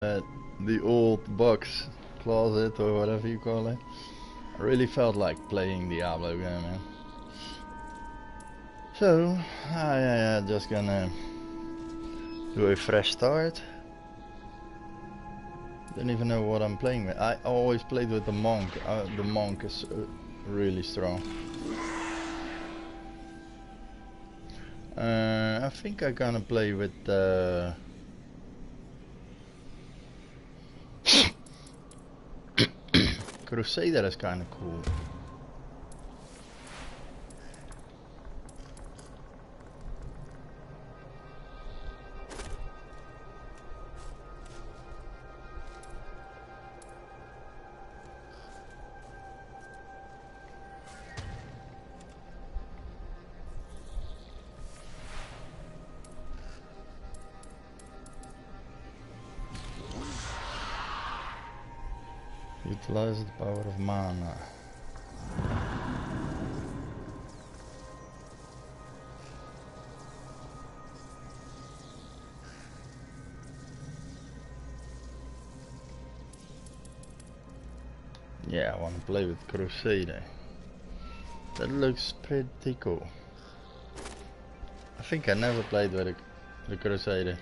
the old box closet or whatever you call it. I really felt like playing Diablo again, man. So I just gonna do a fresh start. Don't even know what I'm playing with. I always played with the monk. The monk is really strong. I think I'm gonna play with Crusader is kind of cool. Utilize the power of mana. Yeah, I want to play with Crusader. That looks pretty cool. I think I never played with the Crusader.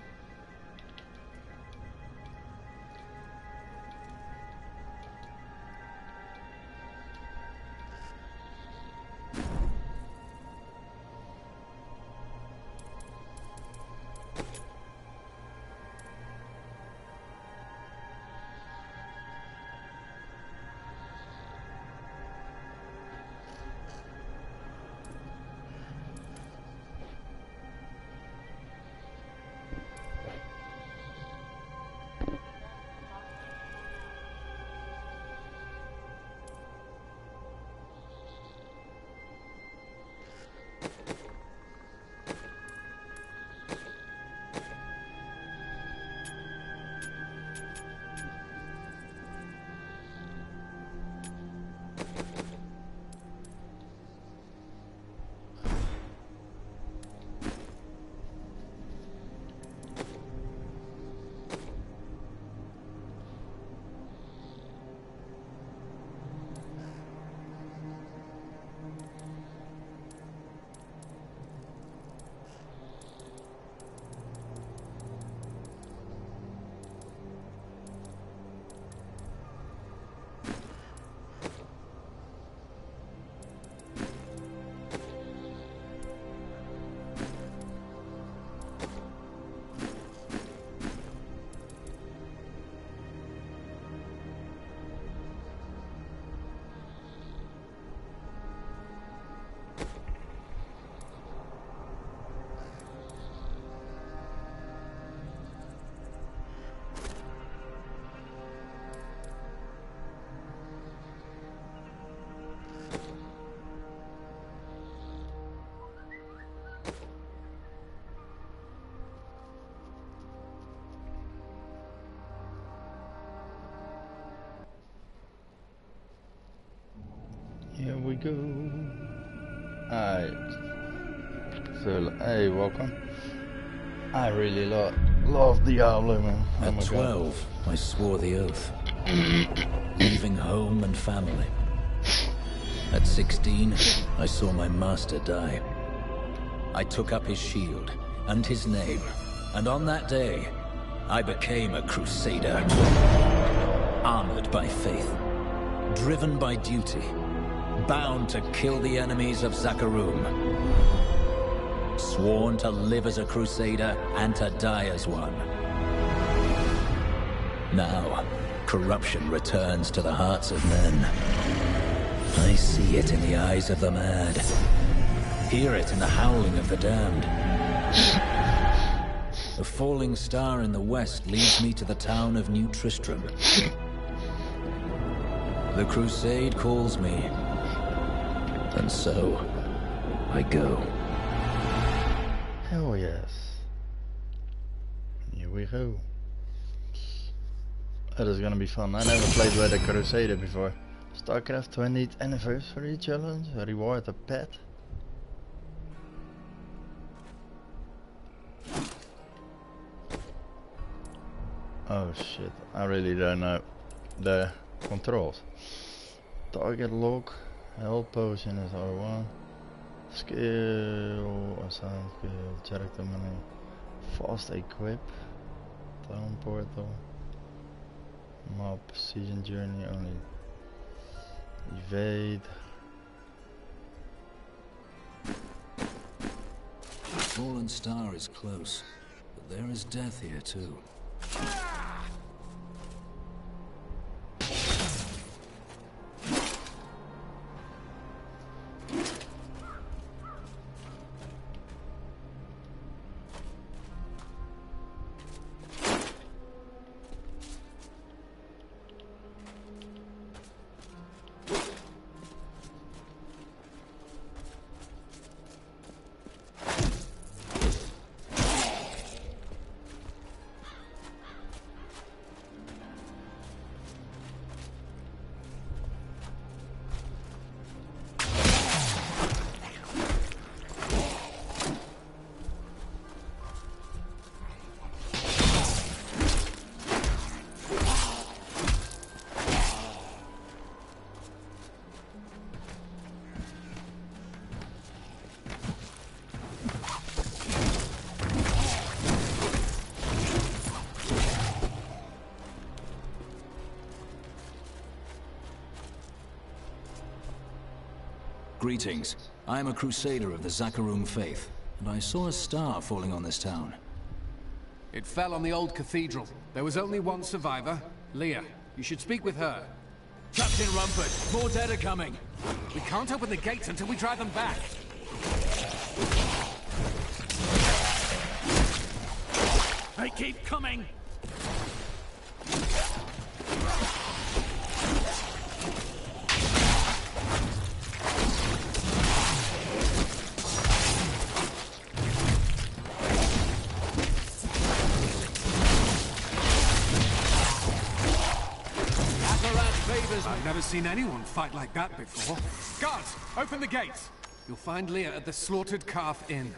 Here we go. Alright. So, hey, welcome. I really love Diablo, man. Oh At 12, I swore the oath. Leaving home and family. At 16, I saw my master die. I took up his shield and his name, and on that day, I became a crusader. Armored by faith, driven by duty, bound to kill the enemies of Zakarum. Sworn to live as a crusader and to die as one. Now, corruption returns to the hearts of men. I see it in the eyes of the mad. Hear it in the howling of the damned. A falling star in the west leads me to the town of New Tristram. The crusade calls me. And so, I go. Hell yes. Here we go. That is gonna be fun. I never played with a Crusader before. StarCraft 20th anniversary challenge. Reward a pet. Oh shit, I really don't know the controls. Target lock, health potion is R1. Skill, assign skill, character menu, fast equip, town portal, map, season journey only, evade. Fallen star is close, but there is death here too. Greetings. I am a crusader of the Zakarum faith, and I saw a star falling on this town. It fell on the old cathedral. There was only one survivor, Leah. You should speak with her. Captain Rumpert, more dead are coming. We can't open the gates until we drive them back. They keep coming! I've never seen anyone fight like that before. Guards, open the gates! You'll find Leah at the Slaughtered Calf Inn.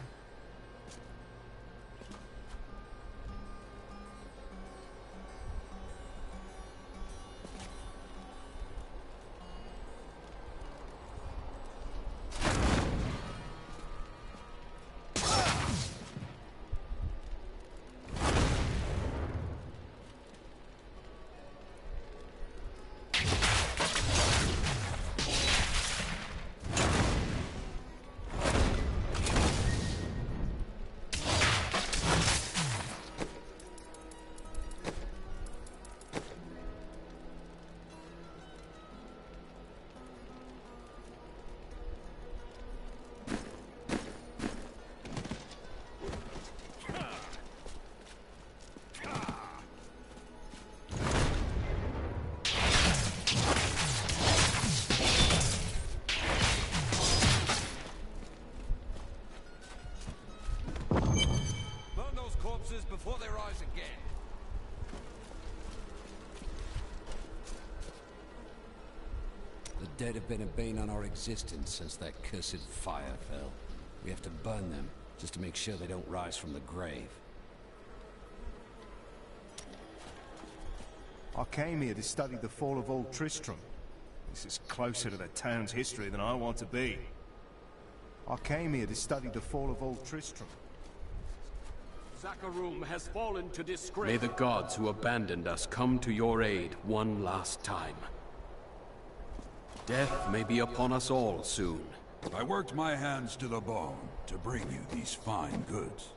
Before they rise again. The dead have been a bane on our existence since that cursed fire fell. We have to burn them, just to make sure they don't rise from the grave. I came here to study the fall of Old Tristram. This is closer to the town's history than I want to be. I came here to study the fall of Old Tristram. Zakarum has fallen to disgrace. May the gods who abandoned us come to your aid one last time. Death may be upon us all soon. I worked my hands to the bone to bring you these fine goods.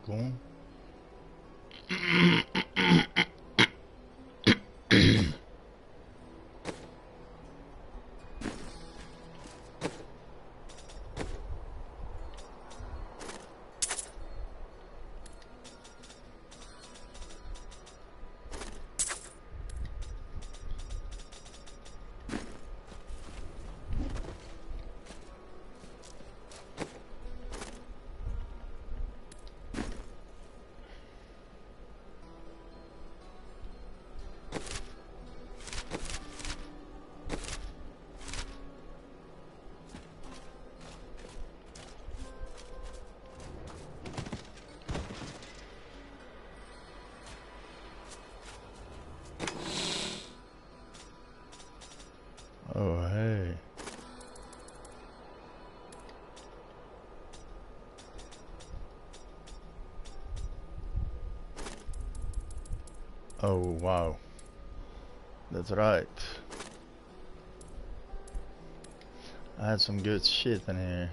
Welkom. Oh, hey. Oh, wow. That's right. I had some good shit in here.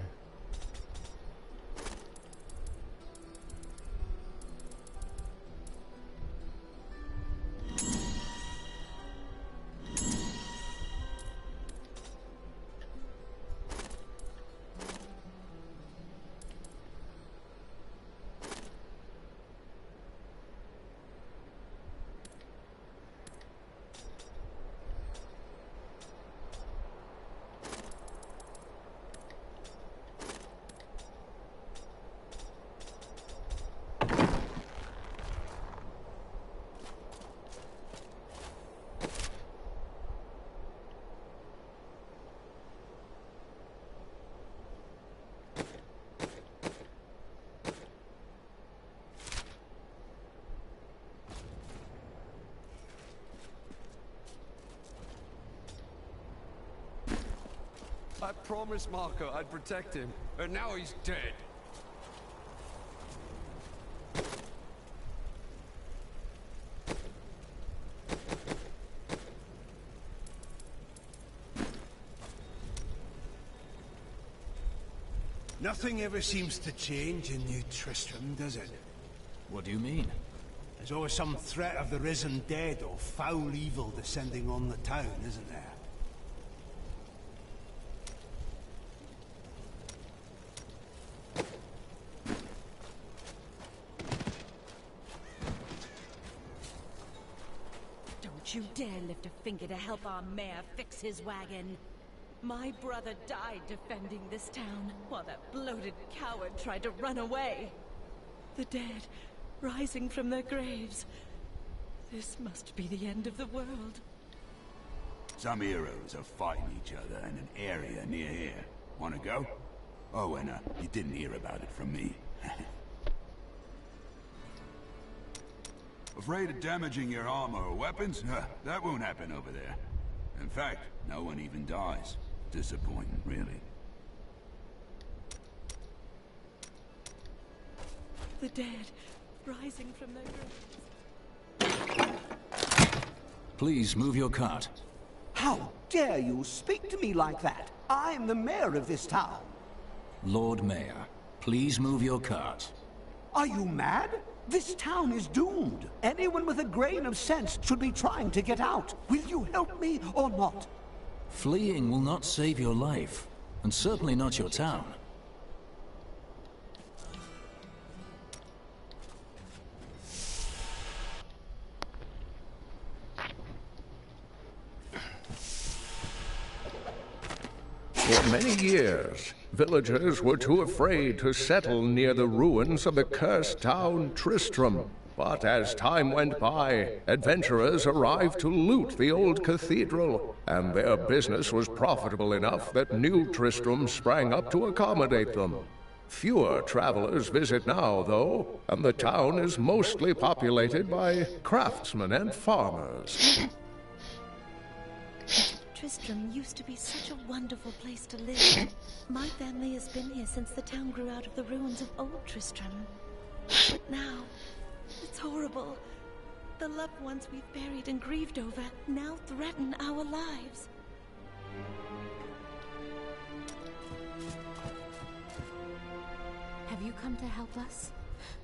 I promised Marco I'd protect him, and now he's dead. Nothing ever seems to change in New Tristram, does it? What do you mean? There's always some threat of the risen dead or foul evil descending on the town, isn't there? Don't you dare lift a finger to help our mayor fix his wagon. My brother died defending this town, while that bloated coward tried to run away. The dead, rising from their graves. This must be the end of the world. Some heroes are fighting each other in an area near here. Wanna go? Oh, and you didn't hear about it from me. Afraid of damaging your armor or weapons? That won't happen over there. In fact, no one even dies. Disappointing, really. The dead, rising from their graves. Please move your cart. How dare you speak to me like that? I'm the mayor of this town. Lord Mayor, please move your cart. Are you mad? This town is doomed. Anyone with a grain of sense should be trying to get out. Will you help me or not? Fleeing will not save your life, and certainly not your town. For many years, villagers were too afraid to settle near the ruins of the cursed town Tristram. But as time went by, adventurers arrived to loot the old cathedral, and their business was profitable enough that new Tristram sprang up to accommodate them. Fewer travelers visit now, though, and the town is mostly populated by craftsmen and farmers. Tristram used to be such a wonderful place to live. My family has been here since the town grew out of the ruins of old Tristram. But now, it's horrible. The loved ones we've buried and grieved over now threaten our lives. Have you come to help us?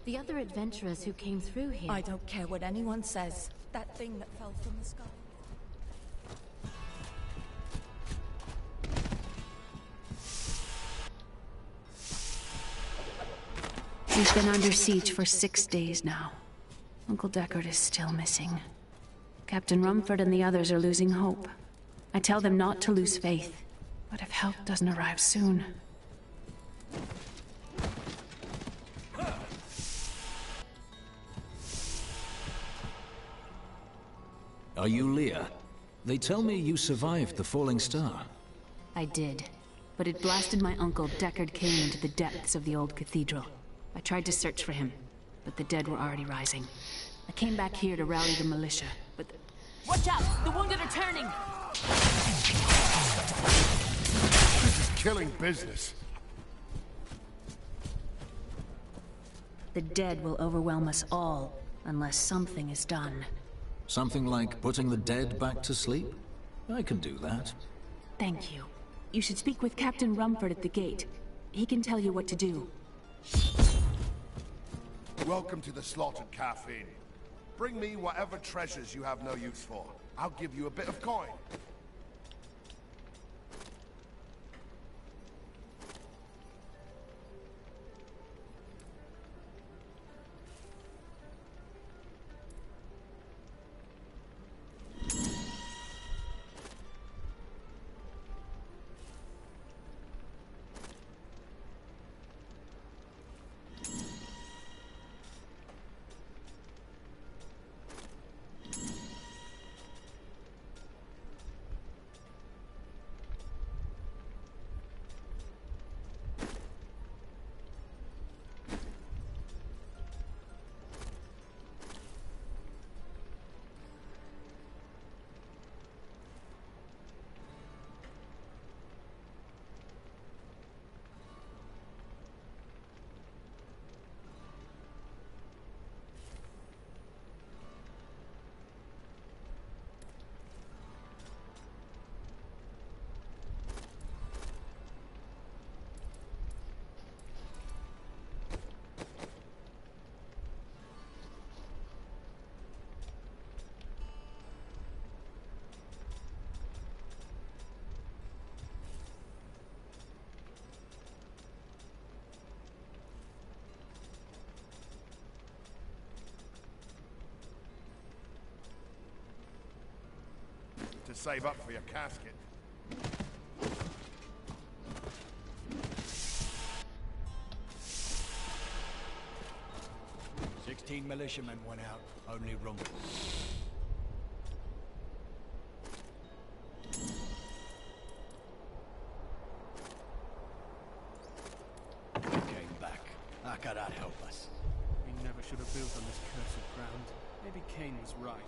The other adventurers who came through here... I don't care what anyone says. That thing that fell from the sky. We've been under siege for 6 days now. Uncle Deckard is still missing. Captain Rumford and the others are losing hope. I tell them not to lose faith, but if help doesn't arrive soon... Are you Leah? They tell me you survived the falling star. I did, but it blasted my uncle Deckard Cain into the depths of the old cathedral. I tried to search for him, but the dead were already rising. I came back here to rally the militia, but... Watch out! The wounded are turning! This is killing business. The dead will overwhelm us all, unless something is done. Something like putting the dead back to sleep? I can do that. Thank you. You should speak with Captain Rumford at the gate. He can tell you what to do. Welcome to the slaughtered Caffeine. Bring me whatever treasures you have no use for. I'll give you a bit of coin. To save up for your casket. "16 militiamen went out, only Rumford. Came back. How could that help us? We never should have built on this cursed ground. Maybe Cain was right.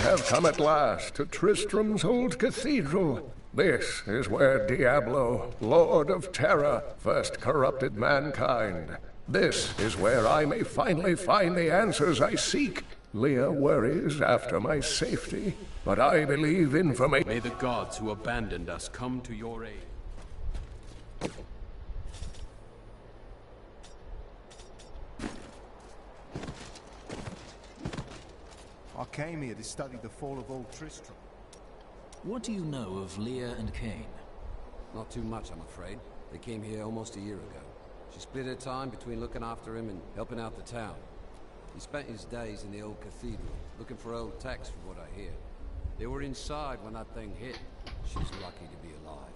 Have come at last to Tristram's old cathedral. This is where Diablo, Lord of Terror, first corrupted mankind. This is where I may finally find the answers I seek. Leah worries after my safety, but I believe information... May the gods who abandoned us come to your aid. I came here to study the fall of old Tristram. What do you know of Leah and Cain? Not too much, I'm afraid. They came here almost a year ago. She split her time between looking after him and helping out the town. He spent his days in the old cathedral, looking for old texts from what I hear. They were inside when that thing hit. She's lucky to be alive.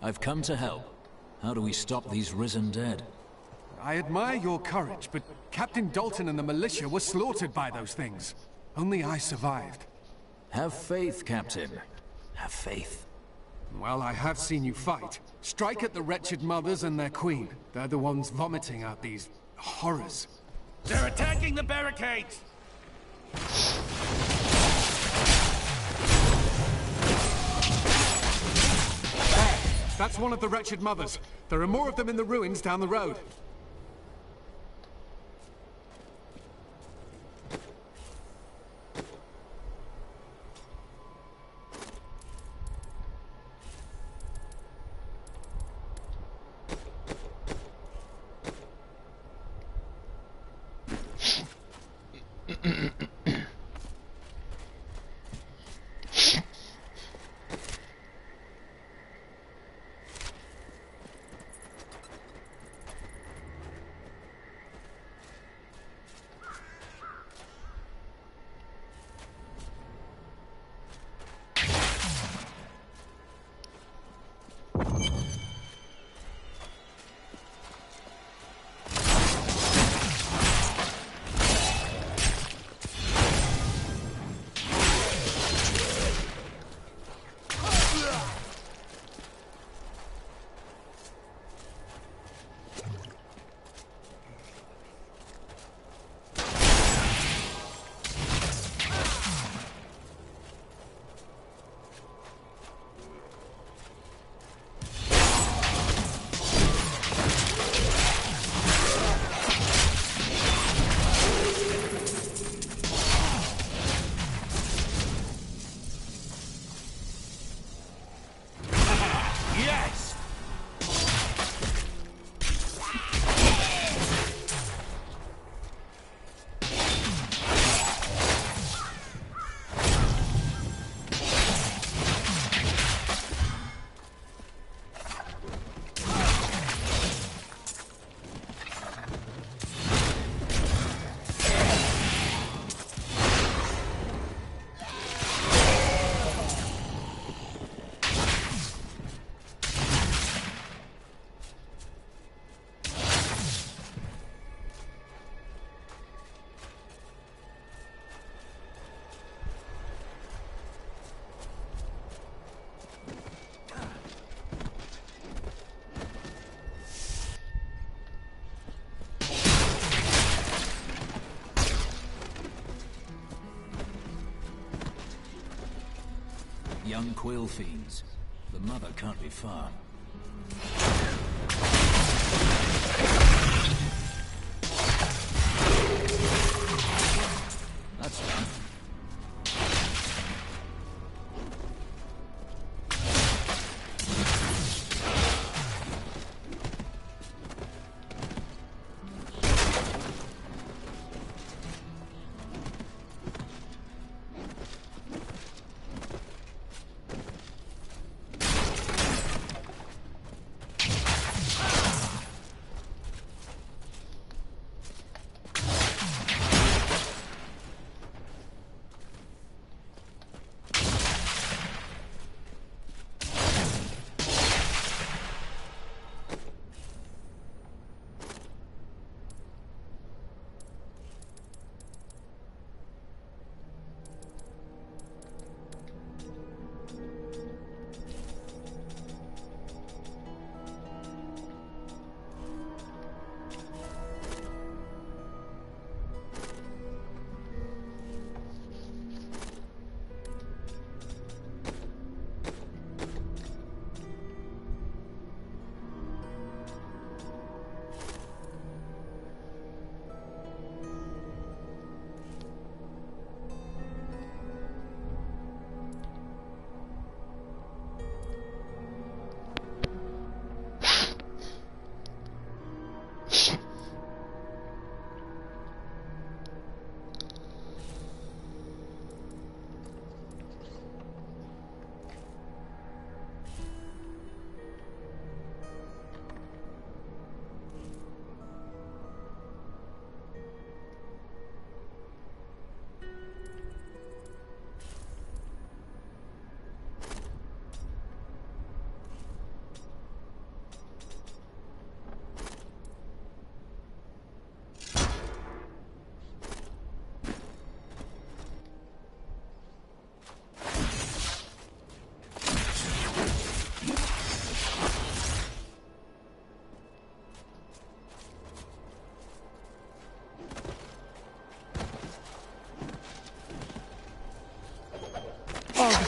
I've come to help. How do we stop these risen dead? I admire your courage, but Captain Dalton and the militia were slaughtered by those things. Only I survived. Have faith, Captain. Have faith. Well, I have seen you fight. Strike at the wretched mothers and their queen. They're the ones vomiting out these horrors. They're attacking the barricades! That's one of the wretched mothers. There are more of them in the ruins down the road. Young quill fiends. The mother can't be far. That's done.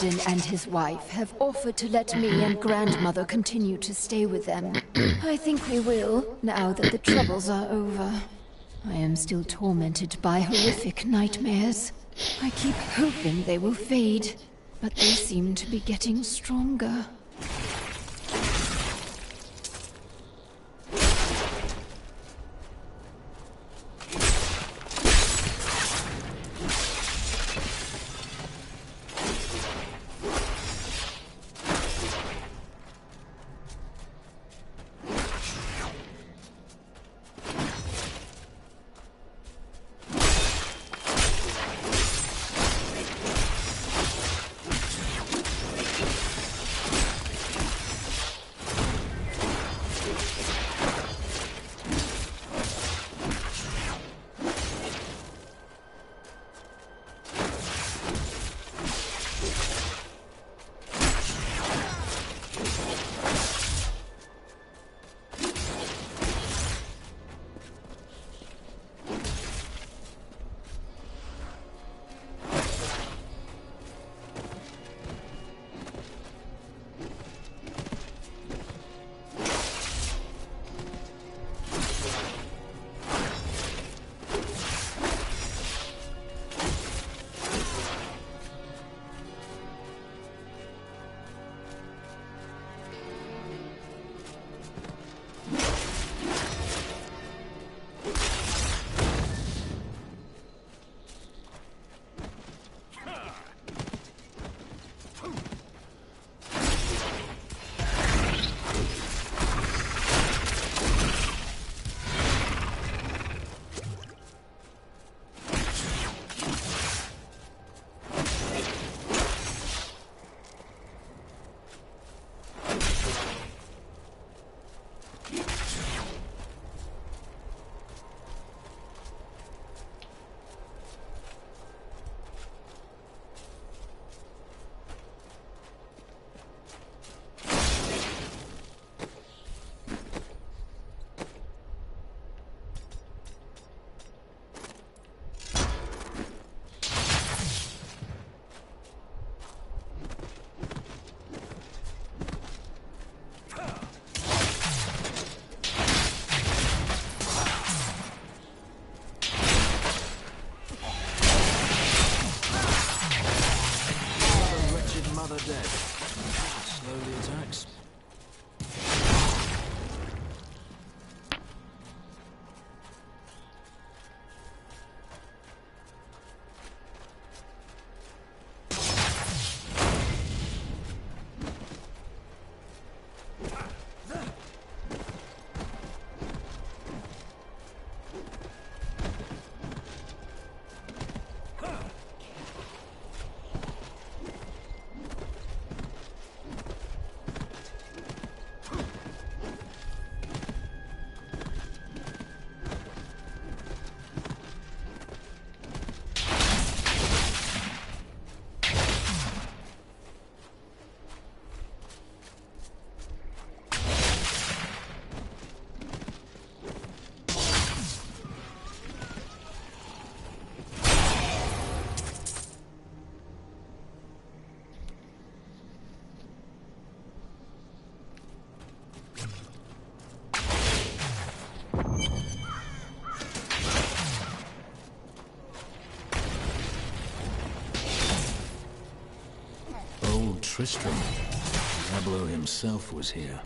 Kaladin and his wife have offered to let me and Grandmother continue to stay with them. I think we will, now that the troubles are over. I am still tormented by horrific nightmares. I keep hoping they will fade, but they seem to be getting stronger. Tristram. Diablo himself was here.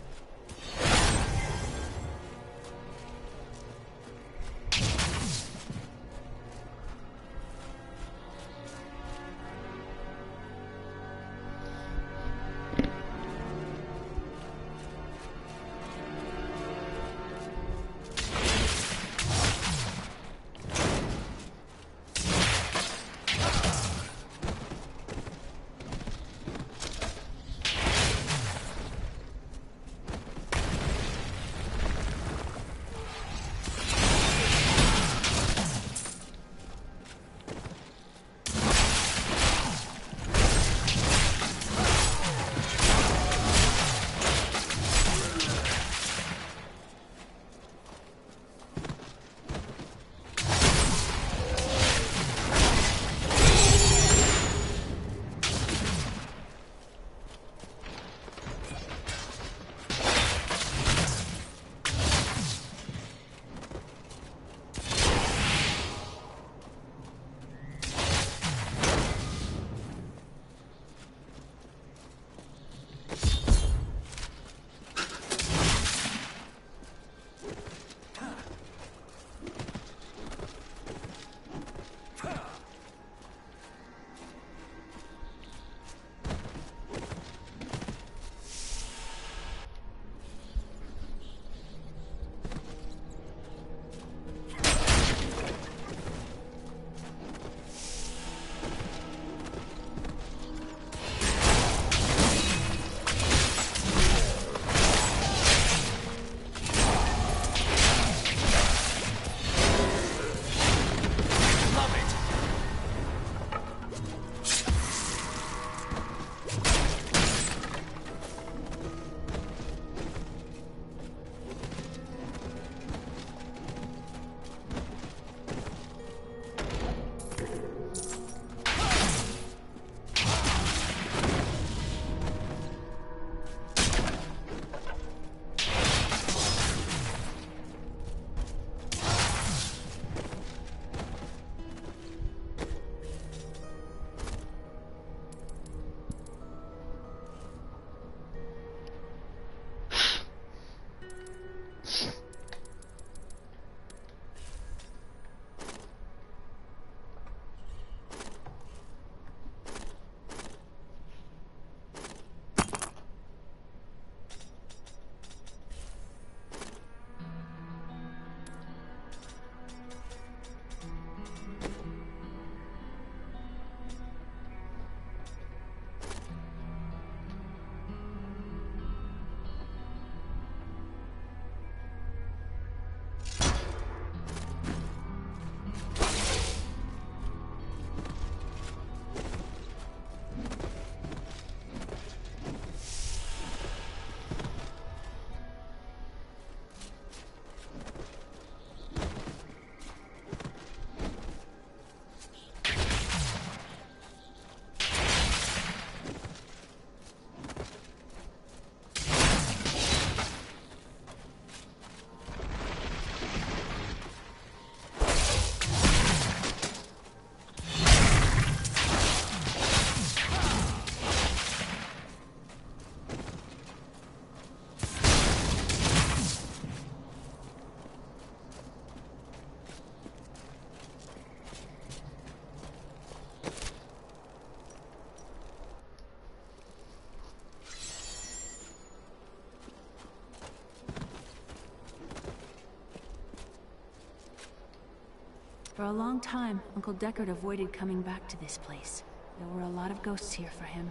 For a long time, Uncle Deckard avoided coming back to this place. There were a lot of ghosts here for him.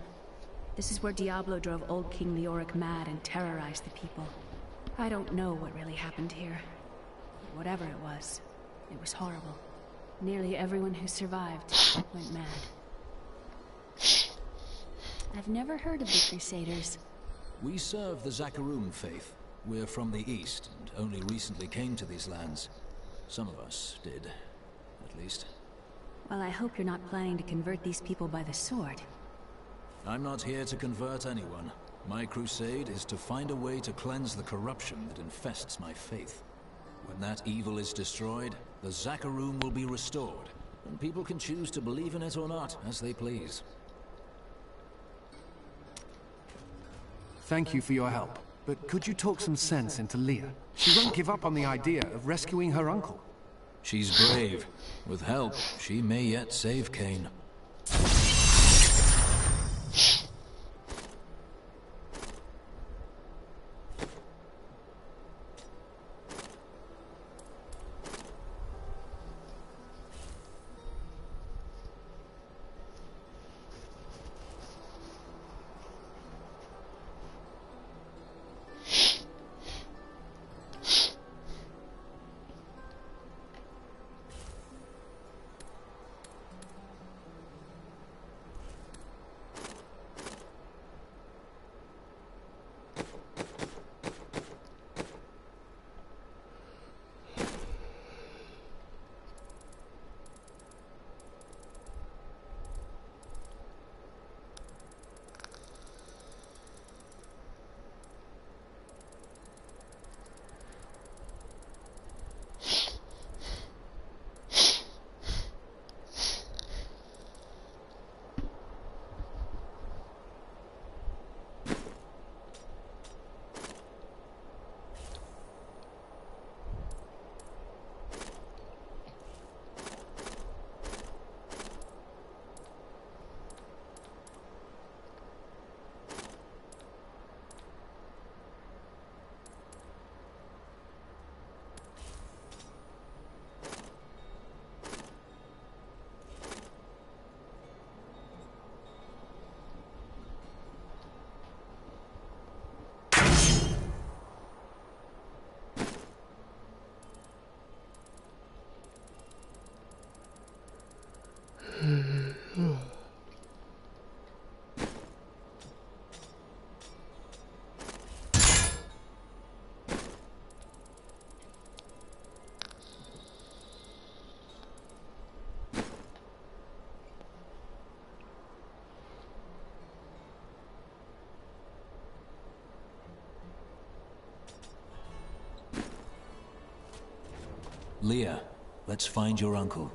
This is where Diablo drove old King Leoric mad and terrorized the people. I don't know what really happened here. But whatever it was horrible. Nearly everyone who survived went mad. I've never heard of the Crusaders. We serve the Zakarum faith. We're from the East, and only recently came to these lands. Some of us did, at least. Well, I hope you're not planning to convert these people by the sword. I'm not here to convert anyone. My crusade is to find a way to cleanse the corruption that infests my faith. When that evil is destroyed, the Zakarum will be restored, and people can choose to believe in it or not, as they please. Thank you for your help, but could you talk some sense into Leah? She won't give up on the idea of rescuing her uncle. She's brave. With help, she may yet save Cain. Leah, let's find your uncle.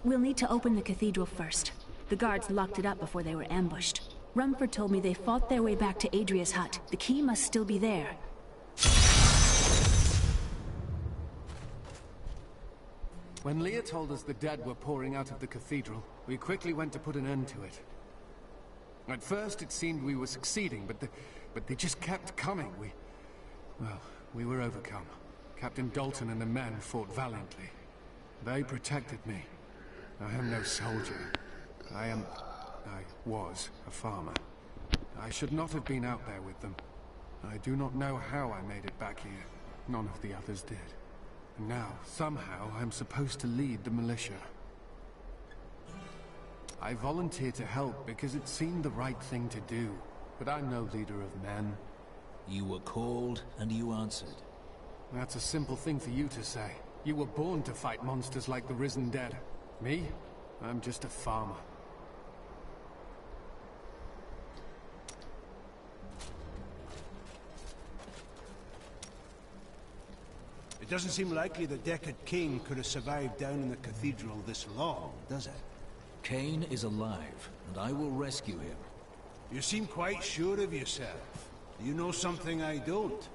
We'll need to open the cathedral first. The guards locked it up before they were ambushed. Rumford told me they fought their way back to Adria's hut. The key must still be there. When Leah told us the dead were pouring out of the cathedral, we quickly went to put an end to it. At first it seemed we were succeeding, but they just kept coming. We were overcome. Captain Dalton and the men fought valiantly. They protected me. I am no soldier. I was a farmer. I should not have been out there with them. I do not know how I made it back here. None of the others did. And now, somehow, I'm supposed to lead the militia. I volunteered to help because it seemed the right thing to do. But I'm no leader of men. You were called, and you answered. That's a simple thing for you to say. You were born to fight monsters like the risen dead. Me? I'm just a farmer. It doesn't seem likely the Deckard King could have survived down in the cathedral this long, does it? Cain is alive, and I will rescue him. You seem quite sure of yourself. Do you know something I don't?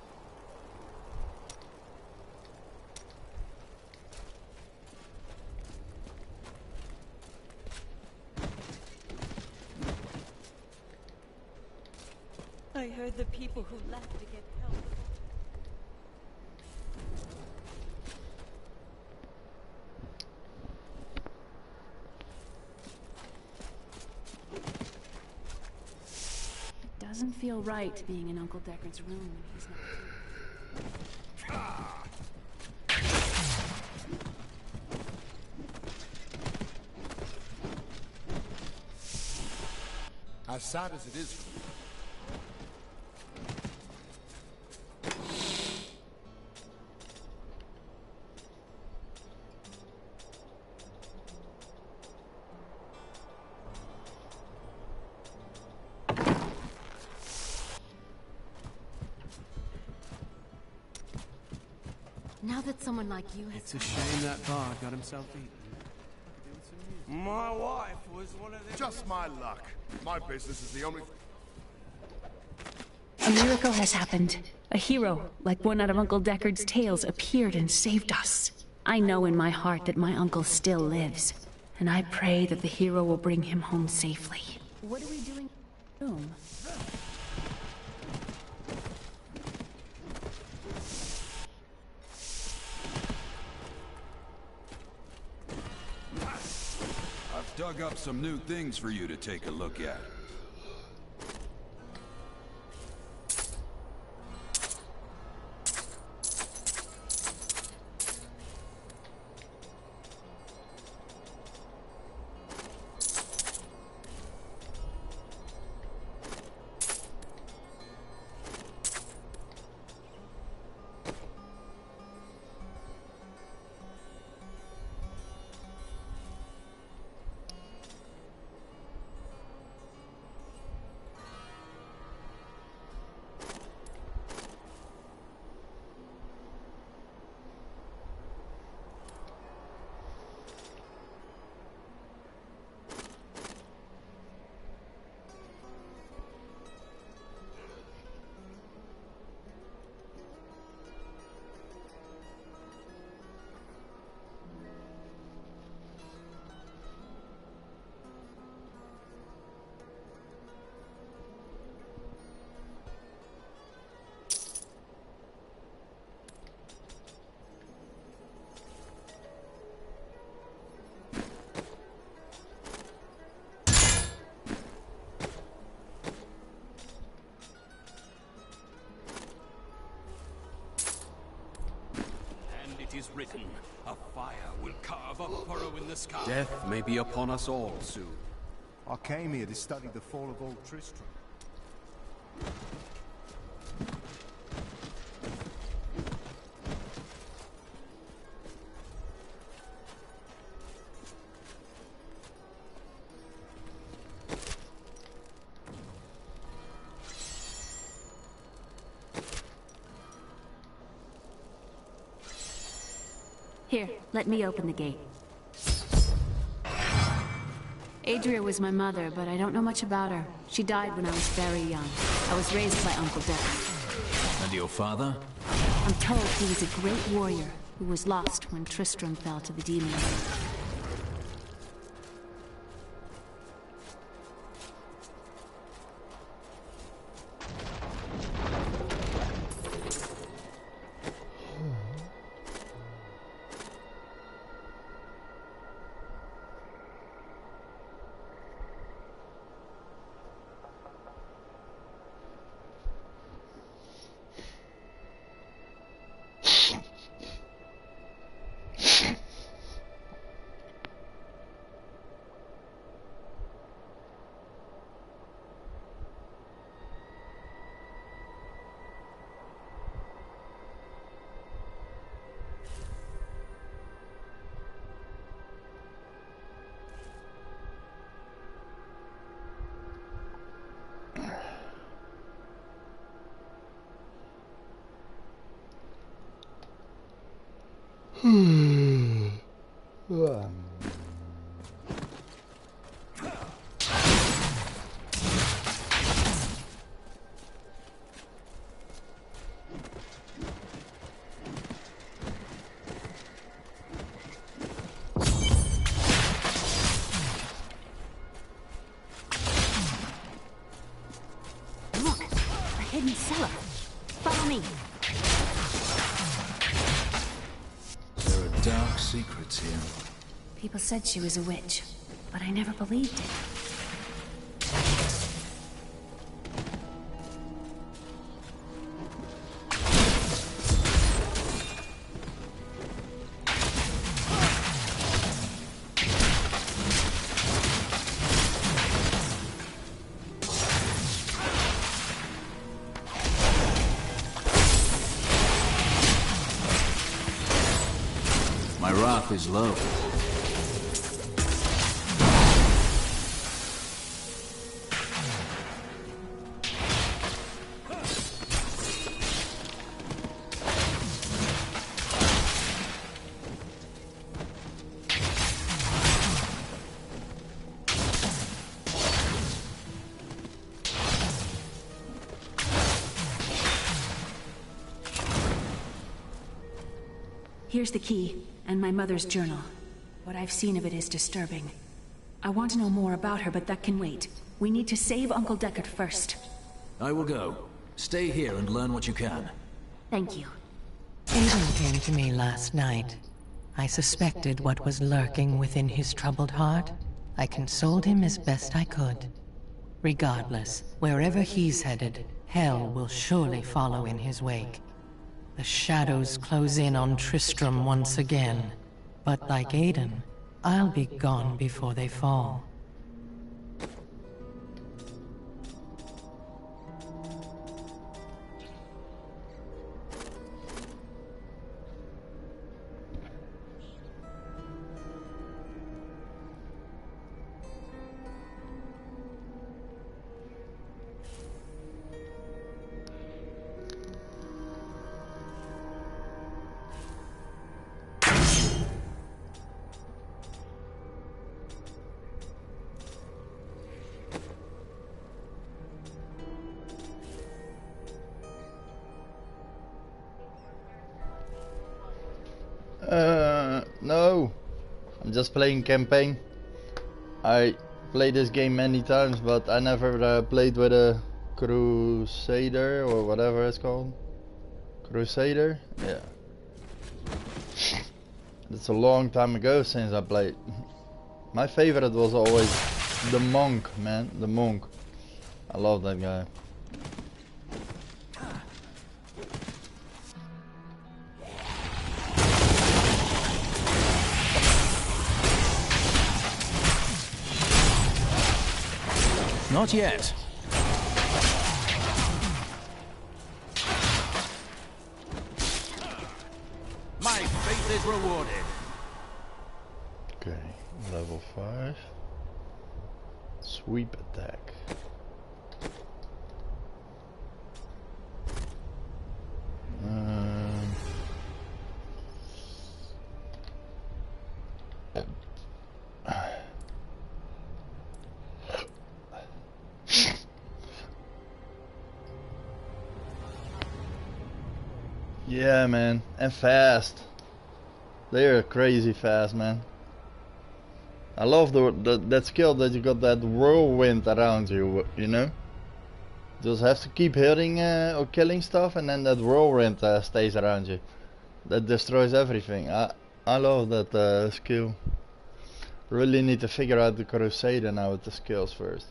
I heard the people who left to get help. It doesn't feel right being in Uncle Deckard's room when he's not. As sad as it is for me, Now that someone like you has... It's a shame that bard got himself eaten. my wife was one of them. Just my luck. My business is the only... A miracle has happened. A hero, like one out of Uncle Deckard's tales, appeared and saved us. I know in my heart that my uncle still lives, and I pray that the hero will bring him home safely. What are we doing in the room? I've dug up some new things for you to take a look at. It is written, a fire will carve a furrow in the sky. Death may be upon us all soon. I came here to study the fall of old Tristram. Here, let me open the gate. Adria was my mother, but I don't know much about her. She died when I was very young. I was raised by Uncle Deckard. And your father? I'm told he was a great warrior, who was lost when Tristram fell to the demons. Hidden cellar. Follow me. There are dark secrets here. People said she was a witch, but I never believed it. My wrath is low. Here's the key, and my mother's journal. What I've seen of it is disturbing. I want to know more about her, but that can wait. We need to save Uncle Deckard first. I will go. Stay here and learn what you can. Thank you. Aiden came to me last night. I suspected what was lurking within his troubled heart. I consoled him as best I could. Regardless, wherever he's headed, hell will surely follow in his wake. The shadows close in on Tristram once again. But like Aiden, I'll be gone before they fall. No, I'm just playing campaign. I played this game many times, but I never played with a Crusader or whatever it's called. Crusader? Yeah. It's a long time ago since I played. My favorite was always the monk, man. The monk. I love that guy. Not yet. My faith is rewarded. Okay, level 5. Sweep attack. Yeah, man, and fast. They're crazy fast, man. I love that skill that you got, that whirlwind around you, you know? Just have to keep hitting or killing stuff, and then that whirlwind stays around you. That destroys everything. I love that skill. Really need to figure out the Crusader now with the skills first.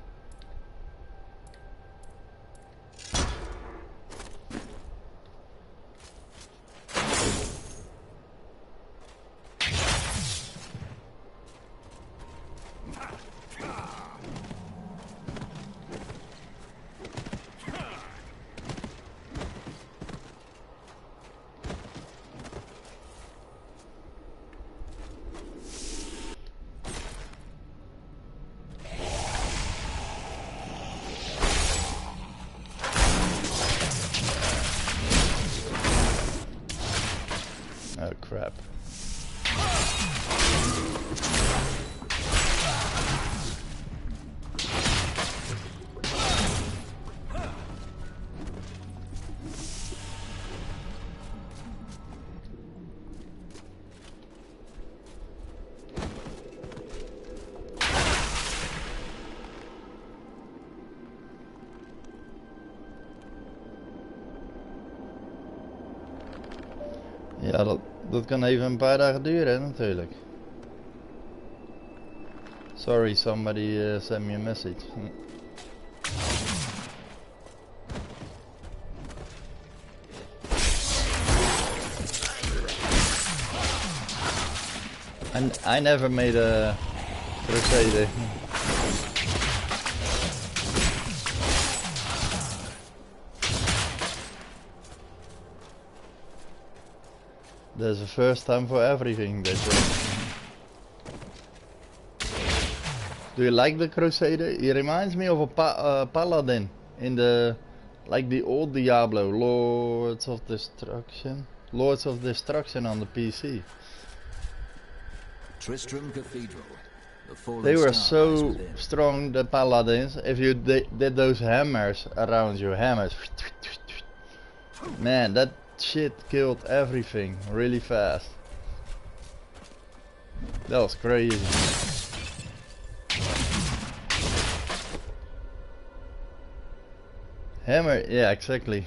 Oh crap. Ja, dat kan even een paar dagen duren, hè, natuurlijk. Sorry, somebody sent me a message. And I never made a Crusader. There's a first time for everything, they say. Do you like the Crusader? He reminds me of a paladin in the, like the old Diablo, Lords of Destruction on the PC. Tristram Cathedral. They were so strong, the paladins. If you did those hammers around you, man, that shit killed everything really fast. That was crazy. Hammer, yeah, exactly.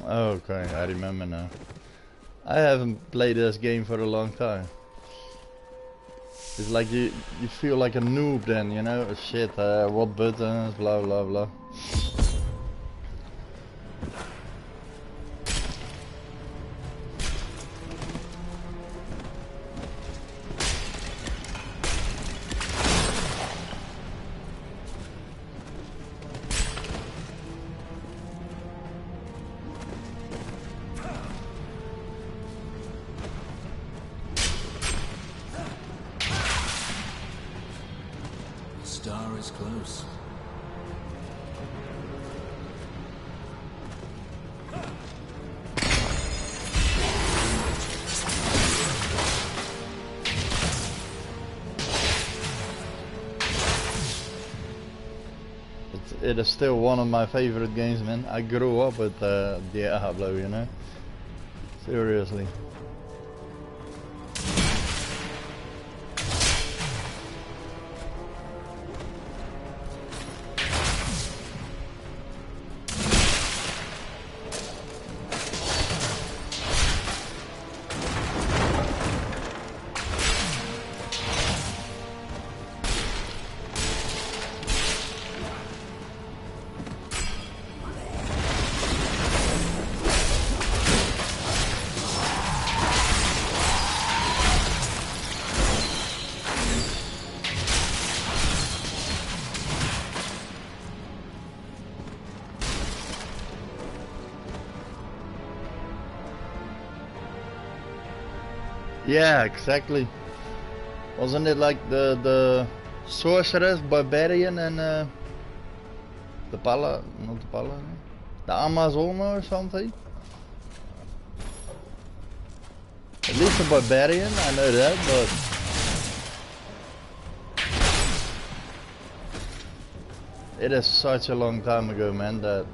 Okay, I remember now. I haven't played this game for a long time. It's like you feel like a noob then, you know? Shit, what buttons, blah blah blah. Star is close. It is still one of my favorite games, man. I grew up with Diablo, you know? Seriously. Yeah, exactly. Wasn't it like the sorceress, barbarian, and the not the the Amazon or something? At least a barbarian, I know that, but it is such a long time ago, man. That.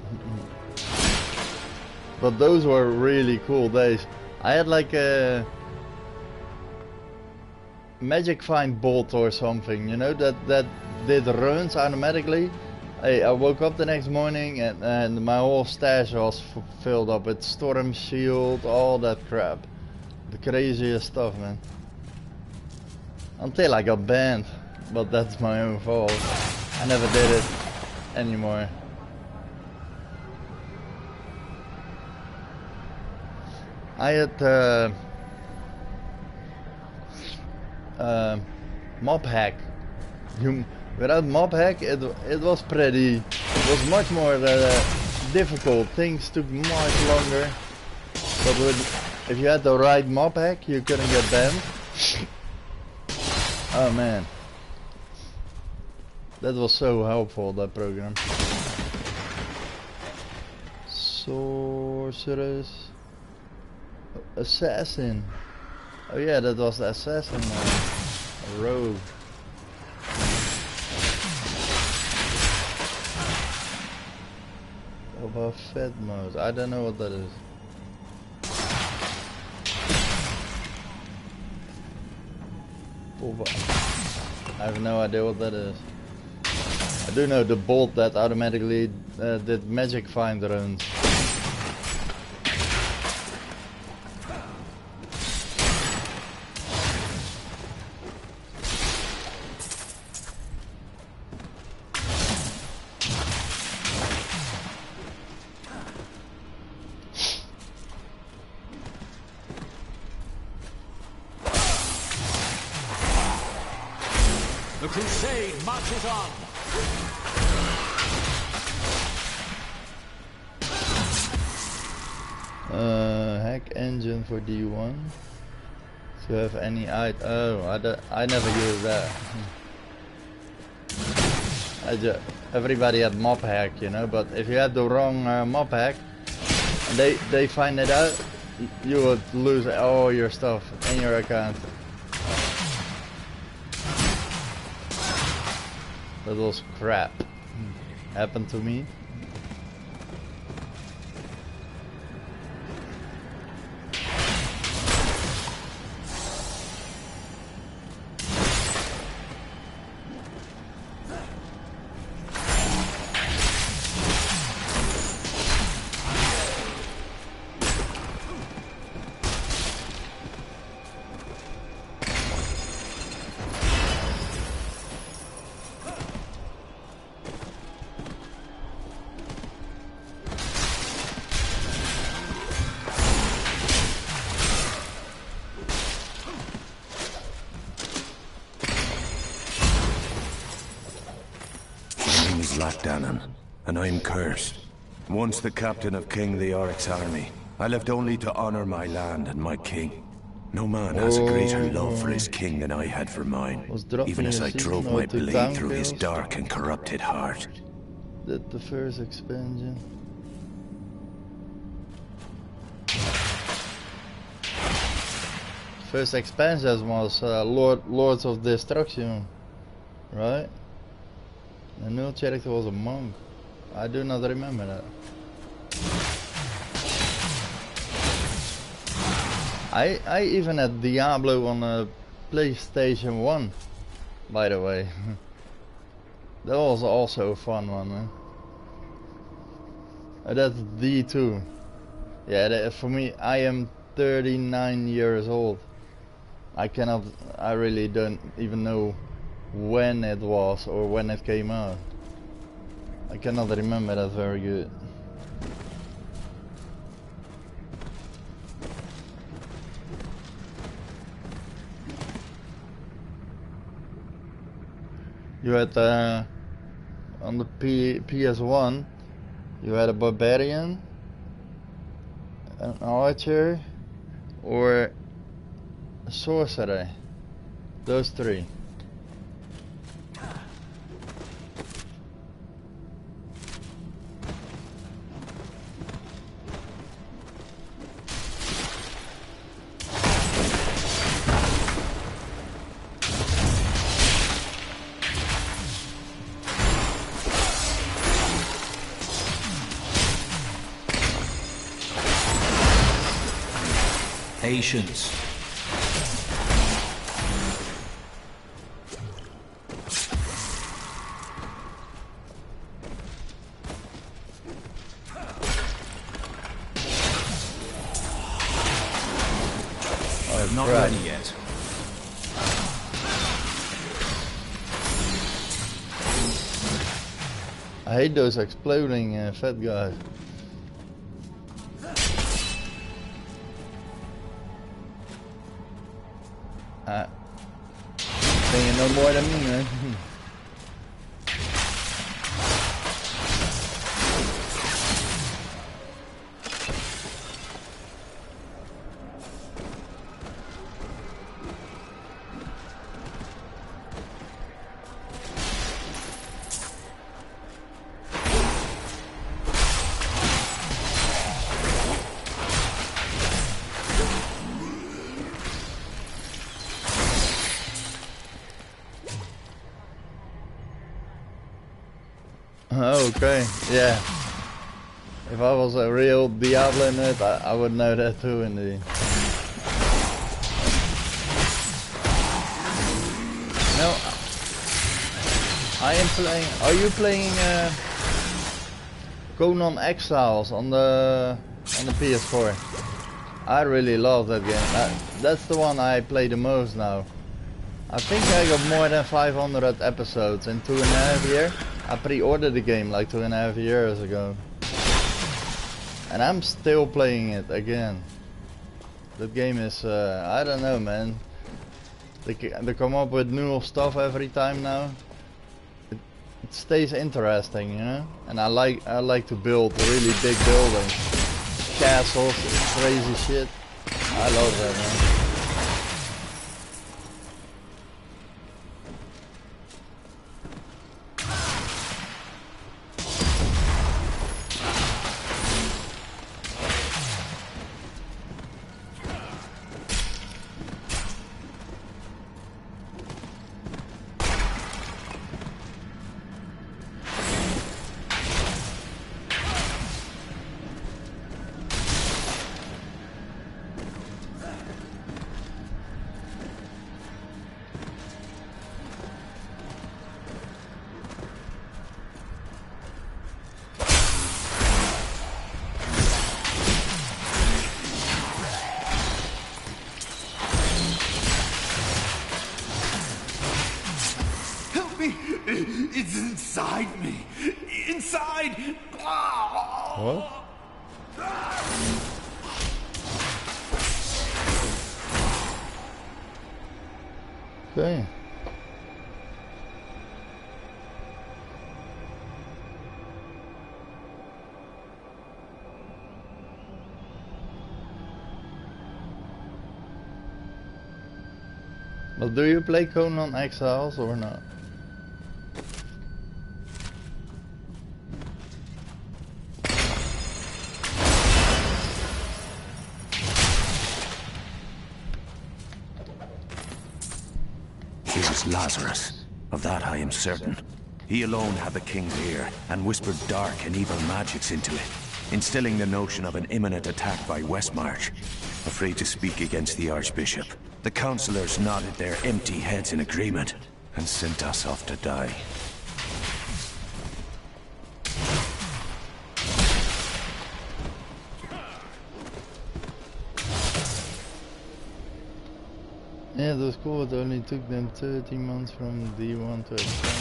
But those were really cool days. I had like a magic find bolt or something, you know, that did runs automatically. I woke up the next morning and my whole stash was filled up with storm shield, all that crap. The craziest stuff, man. Until I got banned, but that's my own fault. I never did it anymore. I had mob hack. Without mob hack, it was pretty. It was much more difficult. Things took much longer. But if you had the right mob hack, you couldn't get banned. Oh man, that was so helpful, that program. Sorceress. Assassin. Oh yeah, that was the assassin. A rogue. Boba Fett mode. I don't know what that is. Boba. I have no idea what that is. I do know the bolt that automatically did magic find runs. The crusade marches on. Hack engine for D1. To have any I never used that. Everybody had mob hack, you know, but if you had the wrong mob hack and they find it out, you would lose all your stuff in your account. That was crap. Happened to me. And I'm cursed. Once the captain of King Leoric's army, I left only to honor my land and my king. No man has a greater love for his king than I had for mine, even as I drove my blade through his dark and corrupted heart. Did the first expansion. First expansion was Lords of Destruction, right? The new character was a monk. I do not remember that. I even had Diablo on a PlayStation 1, by the way. That was also a fun one, man. That's D2. Yeah, for me, I am 39 years old. I really don't even know when it was or when it came out. I cannot remember that very good. You had on the PS1 you had a barbarian, an archer, or sorcerer. Those three. Patience. I'm not ready yet. I hate those exploding fat guys. Think you know more than me, man. Okay, yeah. If I was a real Diablo nerd, I would know that too, indeed. No, I am playing. Are you playing Conan Exiles on the PS4? I really love that game. That's the one I play the most now. I think I got more than 500 episodes in 2.5 years. I pre-ordered the game like 2.5 years ago. And I'm still playing it again. That game is, I don't know, man. They come up with new stuff every time now. It stays interesting, you know? And I like to build really big buildings. Castles, crazy shit. I love that, man. It's inside me. Inside. What? Okay. Well, do you play Conan Exiles or not? Lazarus. Of that I am certain. He alone had the king's ear and whispered dark and evil magics into it, instilling the notion of an imminent attack by Westmarch. Afraid to speak against the Archbishop, the councillors nodded their empty heads in agreement and sent us off to die. Yeah, that was cool. It only took them 13 months from D1 to expand.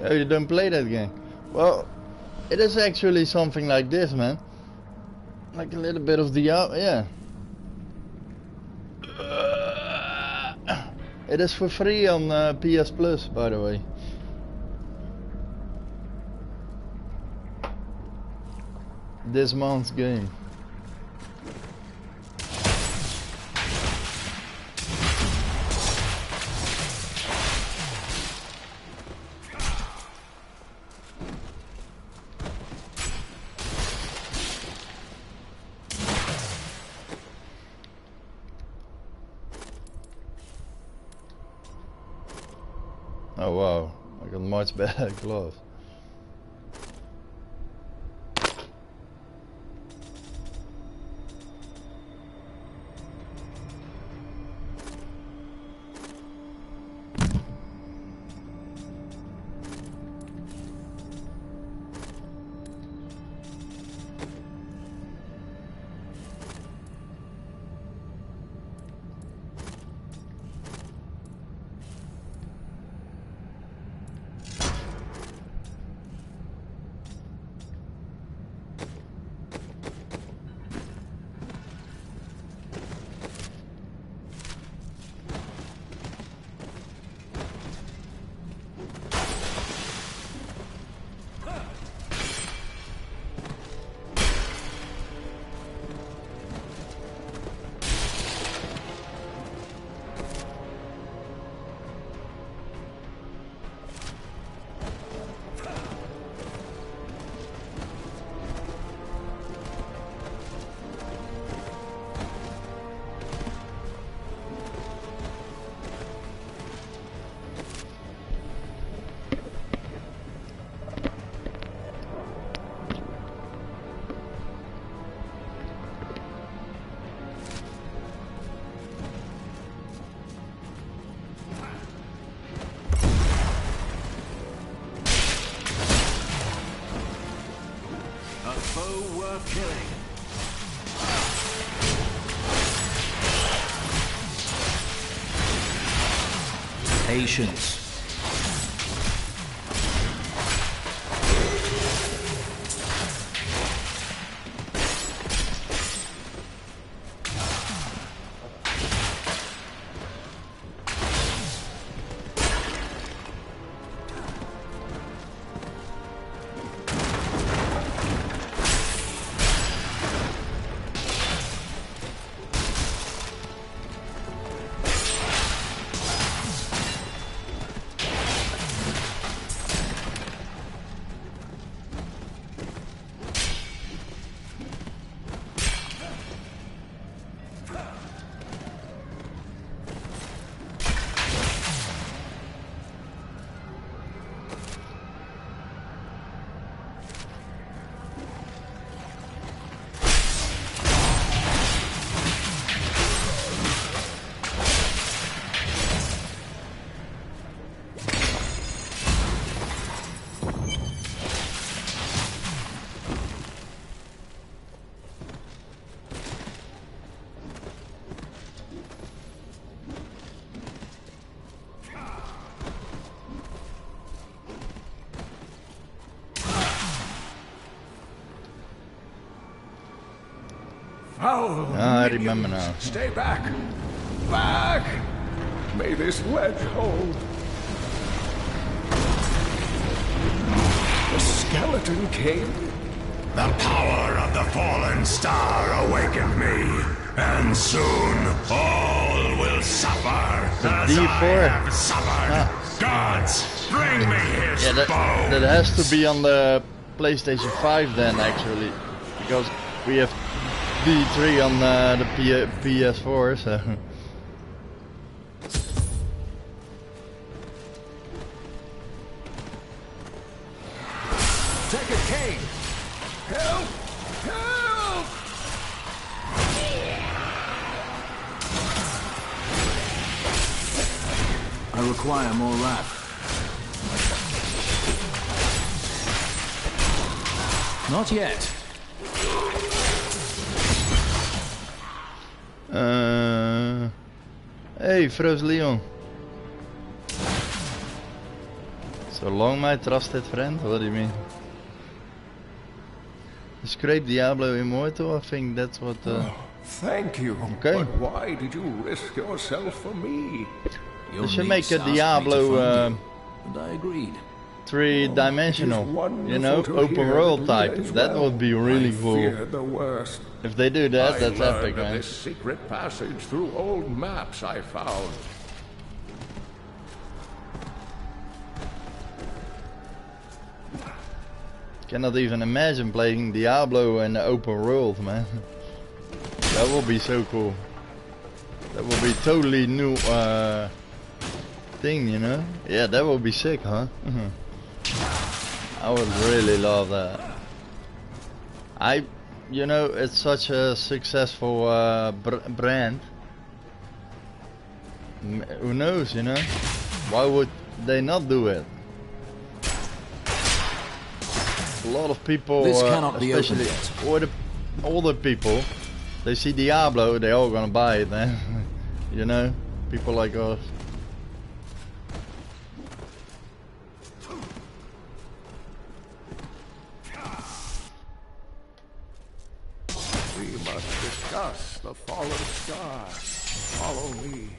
Oh, you don't play that game? Well, it is actually something like this, man. Like a little bit of Diablo, yeah. It is for free on PS Plus, by the way. this month's game. Oh wow, I got much better gloves. Patience. I remember now. Stay back! Back! May this ledge hold. The skeleton king? The power of the fallen star awakened me, and soon all will suffer as I have suffered. Gods, bring me his bow! That has to be on the PlayStation 5 then, actually, because we have D3 on the PS4, so. Take it, Kane! Help! Help! I require more wrap. Not yet. Hey, Froze Leon. So long, my trusted friend? What do you mean? Scrape Diablo Immortal? I think that's what... Thank you. Okay. But why did you risk yourself for me? You should make a Diablo... and I agreed. three-dimensional, you know, open world type. That would be really cool. If they do that, that's epic, man. This secret passage through old maps I found. Cannot even imagine playing Diablo in the open world, man. That would be so cool. That would be totally new thing, you know? Yeah, that would be sick, huh? I would really love that. You know, it's such a successful brand. Who knows, you know? Why would they not do it? A lot of people, this cannot be especially opened yet. Older people, they see Diablo, they're all gonna buy it, man. You know, people like us. We must discuss the fallen star. Follow me,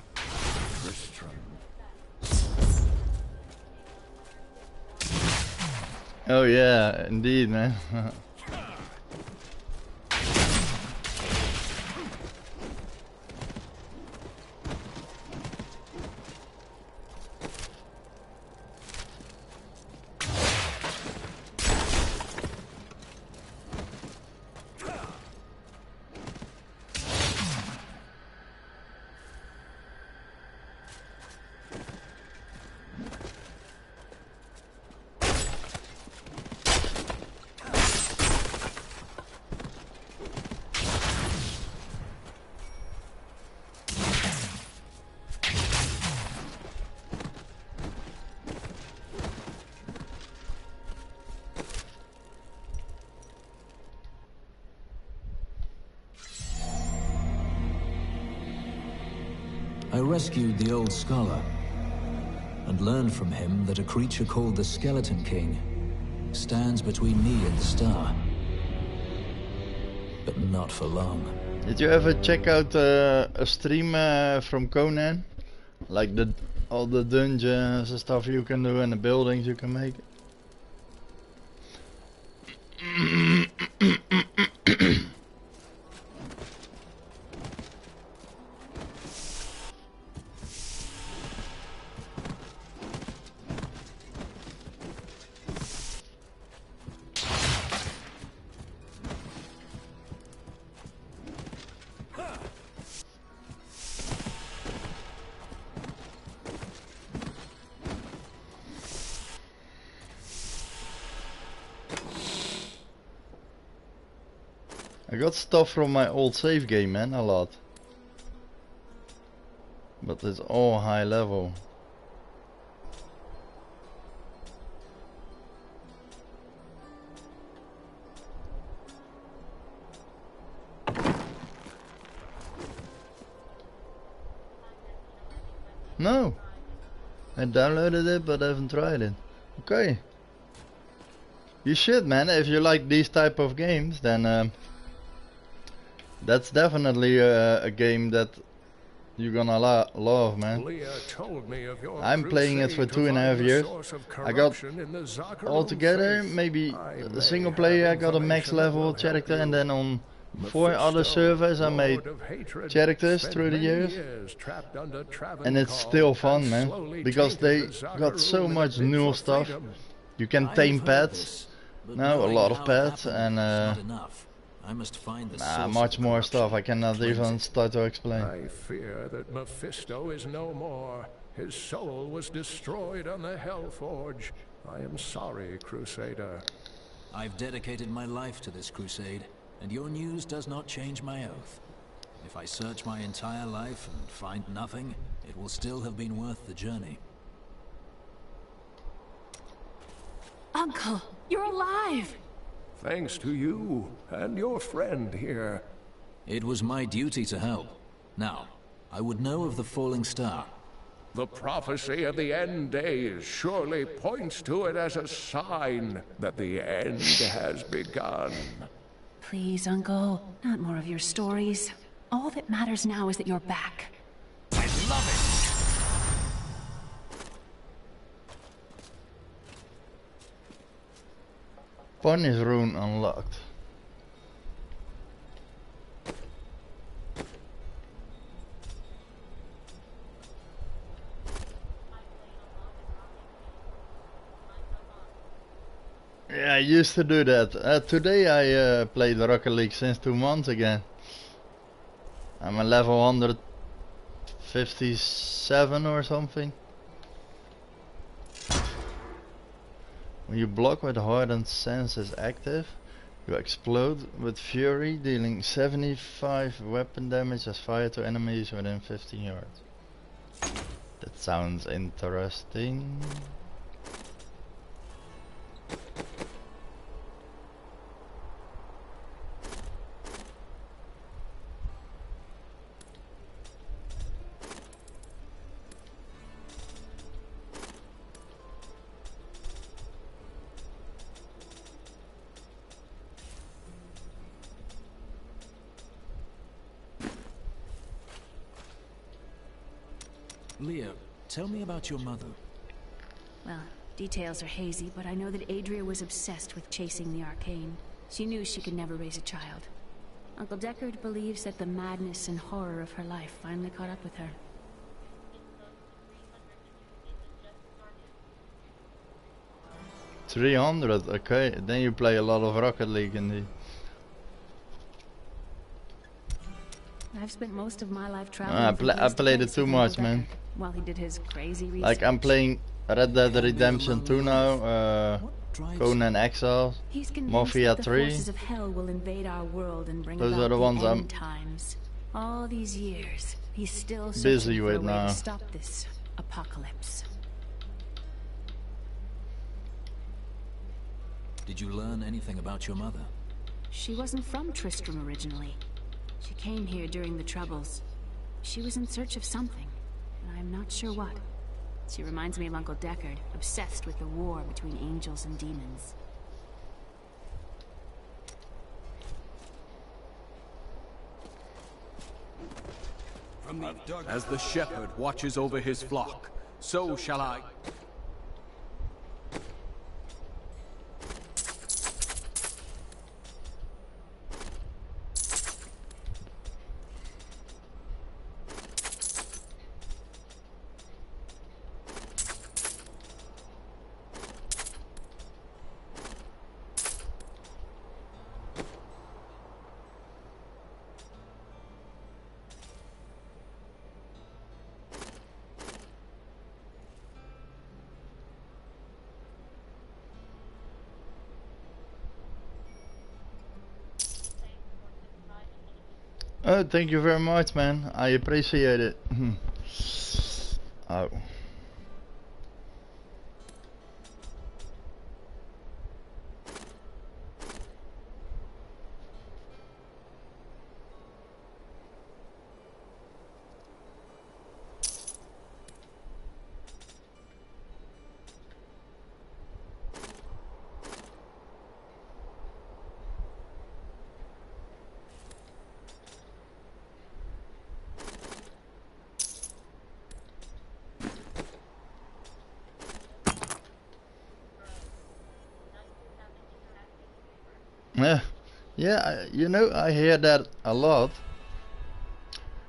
Tristram. Oh yeah, indeed, man. I rescued the old scholar and learned from him that a creature called the Skeleton King stands between me and the star. But not for long. Did you ever check out a stream from Conan? Like all the dungeons and stuff you can do and the buildings you can make? I got stuff from my old save game, man, a lot. But it's all high level. No! I downloaded it, but I haven't tried it. Okay. You should, man. If you like these type of games, then that's definitely a game that you're gonna love, man. I'm playing it for 2.5 years. I got altogether maybe the single player. I got a max level character, and then on 4 other servers I made characters through the years, and it's still fun, man, because they got so much new stuff. You can tame pets now, a lot of pets, and I must find the much more stuff. I cannot even start to explain. I fear that Mephisto is no more. His soul was destroyed on the Hellforge. I am sorry, Crusader. I've dedicated my life to this crusade, and your news does not change my oath. If I search my entire life and find nothing, it will still have been worth the journey. Uncle, you're alive! Thanks to you and your friend here. It was my duty to help. Now, I would know of the falling star. The prophecy of the end days surely points to it as a sign that the end has begun. Please, Uncle, not more of your stories. All that matters now is that you're back. I love Punish rune unlocked. Yeah, I used to do that. Today I played Rocket League since 2 months again. I'm a level 157 or something. When you block with hardened sense is active, you explode with fury, dealing 75 weapon damage as fire to enemies within 15 yards. That sounds interesting. Leah, tell me about your mother. Well, details are hazy, but I know that Adria was obsessed with chasing the arcane. She knew she could never raise a child. Uncle Deckard believes that the madness and horror of her life finally caught up with her. $300, okay. Then you play a lot of Rocket League indeed. I've spent most of my life traveling. I played it too much, man. While he did his crazy research. Like I'm playing Red Dead Redemption 2 now, Conan Exiles, Mafia 3. Forces of hell will invade our world and bring Those about are the ones I'm times. All these years, he's still busy with now. To stop this apocalypse. Did you learn anything about your mother? She wasn't from Tristram originally. She came here during the Troubles. She was in search of something, and I'm not sure what. She reminds me of Uncle Deckard, obsessed with the war between angels and demons. As the shepherd watches over his flock, so shall I. Oh, thank you very much, man. I appreciate it. Oh. Yeah, you know, I hear that a lot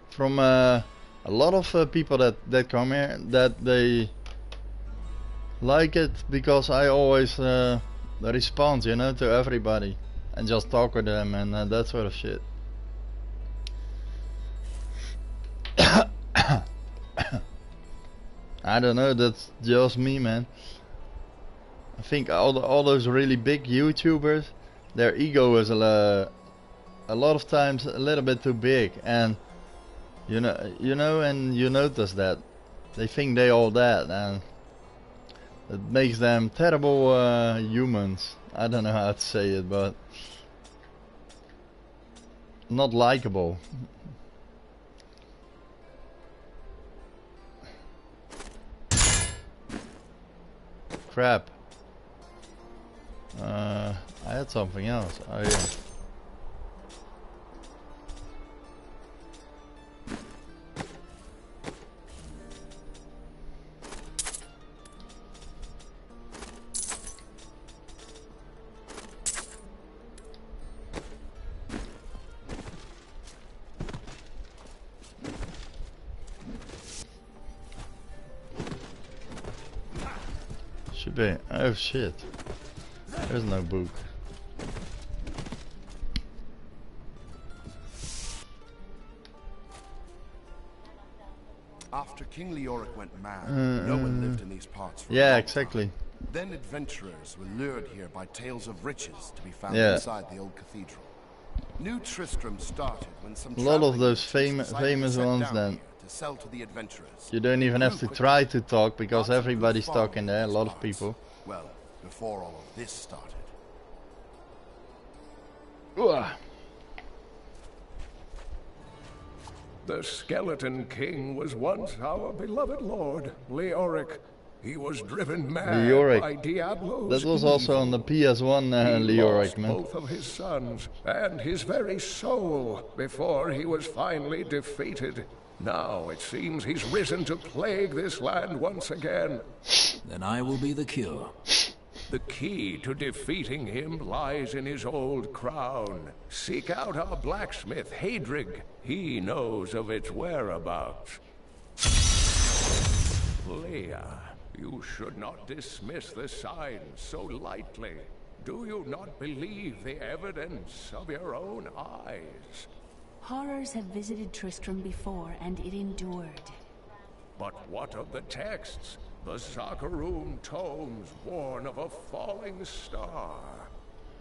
from a lot of people that come here, that they like it because I always respond, you know, to everybody and just talk with them and that sort of shit. I don't know, that's just me, man. I think all those really big YouTubers, their ego is a lot of times a little bit too big, and you know, and you notice that they think they all that, and it makes them terrible humans. I don't know how to say it, but not likable. Crap. I had something else. Oh yeah. Okay. Oh shit. There's no book. After King Leoric went mad, no one lived in these parts for a yeah, long exactly. time. Then adventurers were lured here by tales of riches to be found inside the old cathedral. New Tristram started when some a lot of those famous ones then. To sell to the adventurers. You don't even have to try to talk because everybody's talking there, a lot of people. Well, before all of this started. The Skeleton King was once our beloved lord, Leoric. He was driven mad by Diablo's That was also on the PS1, Leoric, man. Both of his sons and his very soul before he was finally defeated. Now it seems he's risen to plague this land once again. Then I will be the cure. The key to defeating him lies in his old crown. Seek out our blacksmith, Hadrig. He knows of its whereabouts. Leah, you should not dismiss the signs so lightly. Do you not believe the evidence of your own eyes? Horrors have visited Tristram before, and it endured. But what of the texts? The Sakarum tomes warn of a falling star.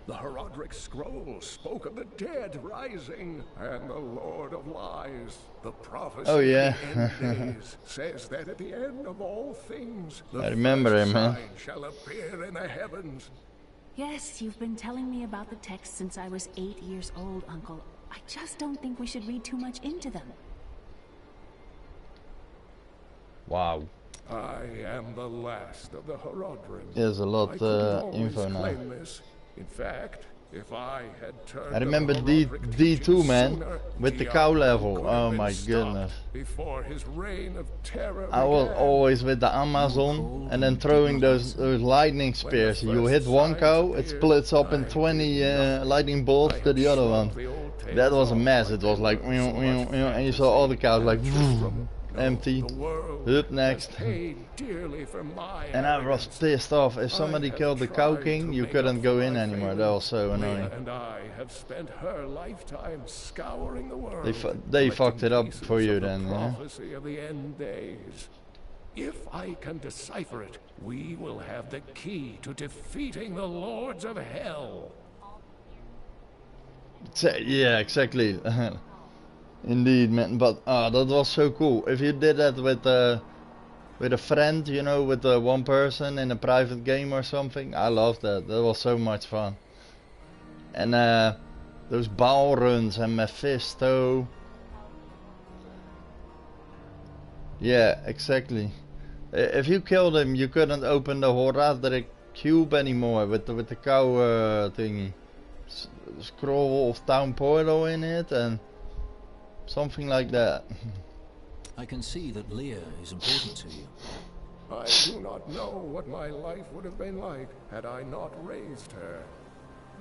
The Herodric scrolls spoke of the dead rising, and the Lord of Lies, the prophecy of the end days, says that at the end of all things, the first sign shall appear in the heavens. Yes, you've been telling me about the texts since I was 8 years old, Uncle. I just don't think we should read too much into them. Wow. I am the last of the Herodrim. There's a lot info now. In fact, if I had turned I remember D2, man, with the cow level. Oh my goodness. Before his reign of terror I was always with the Amazon and then throwing those lightning spears. You hit one cow, it splits up in 20 lightning bolts to the other one. That was a mess. It was like, and you saw all the cows like, empty. Up next. And I was pissed off. If somebody killed the Cow King, you couldn't go in anymore. That was so annoying. And I have spent her lifetime scouring the world. They fucked it up for you then, yeah? Prophecy of the end days. If I can decipher it, we will have the key to defeating the lords of hell. Yeah, exactly. Indeed, man. But that was so cool. If you did that with a friend, you know, with one person in a private game or something, I loved that. That was so much fun. And those ball runs and Mephisto. Yeah, exactly. If you killed him, you couldn't open the Horadric cube anymore with the cow thingy. Scroll of Town Portal in it and something like that. I can see that Leah is important to you. I do not know what my life would have been like had I not raised her.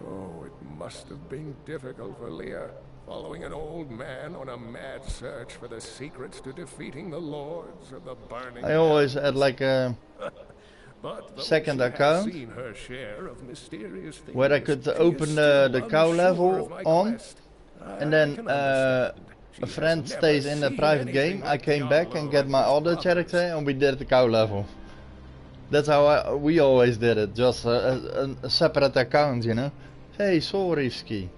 Oh, it must have been difficult for Leah, following an old man on a mad search for the secrets to defeating the lords of the burning. I always had like a second account where I could open the cow level on, and then a friend stays in the private game. I came back and get my other character and we did the cow level. That's how we always did it, just a separate account, you know. Hey, Sorivski.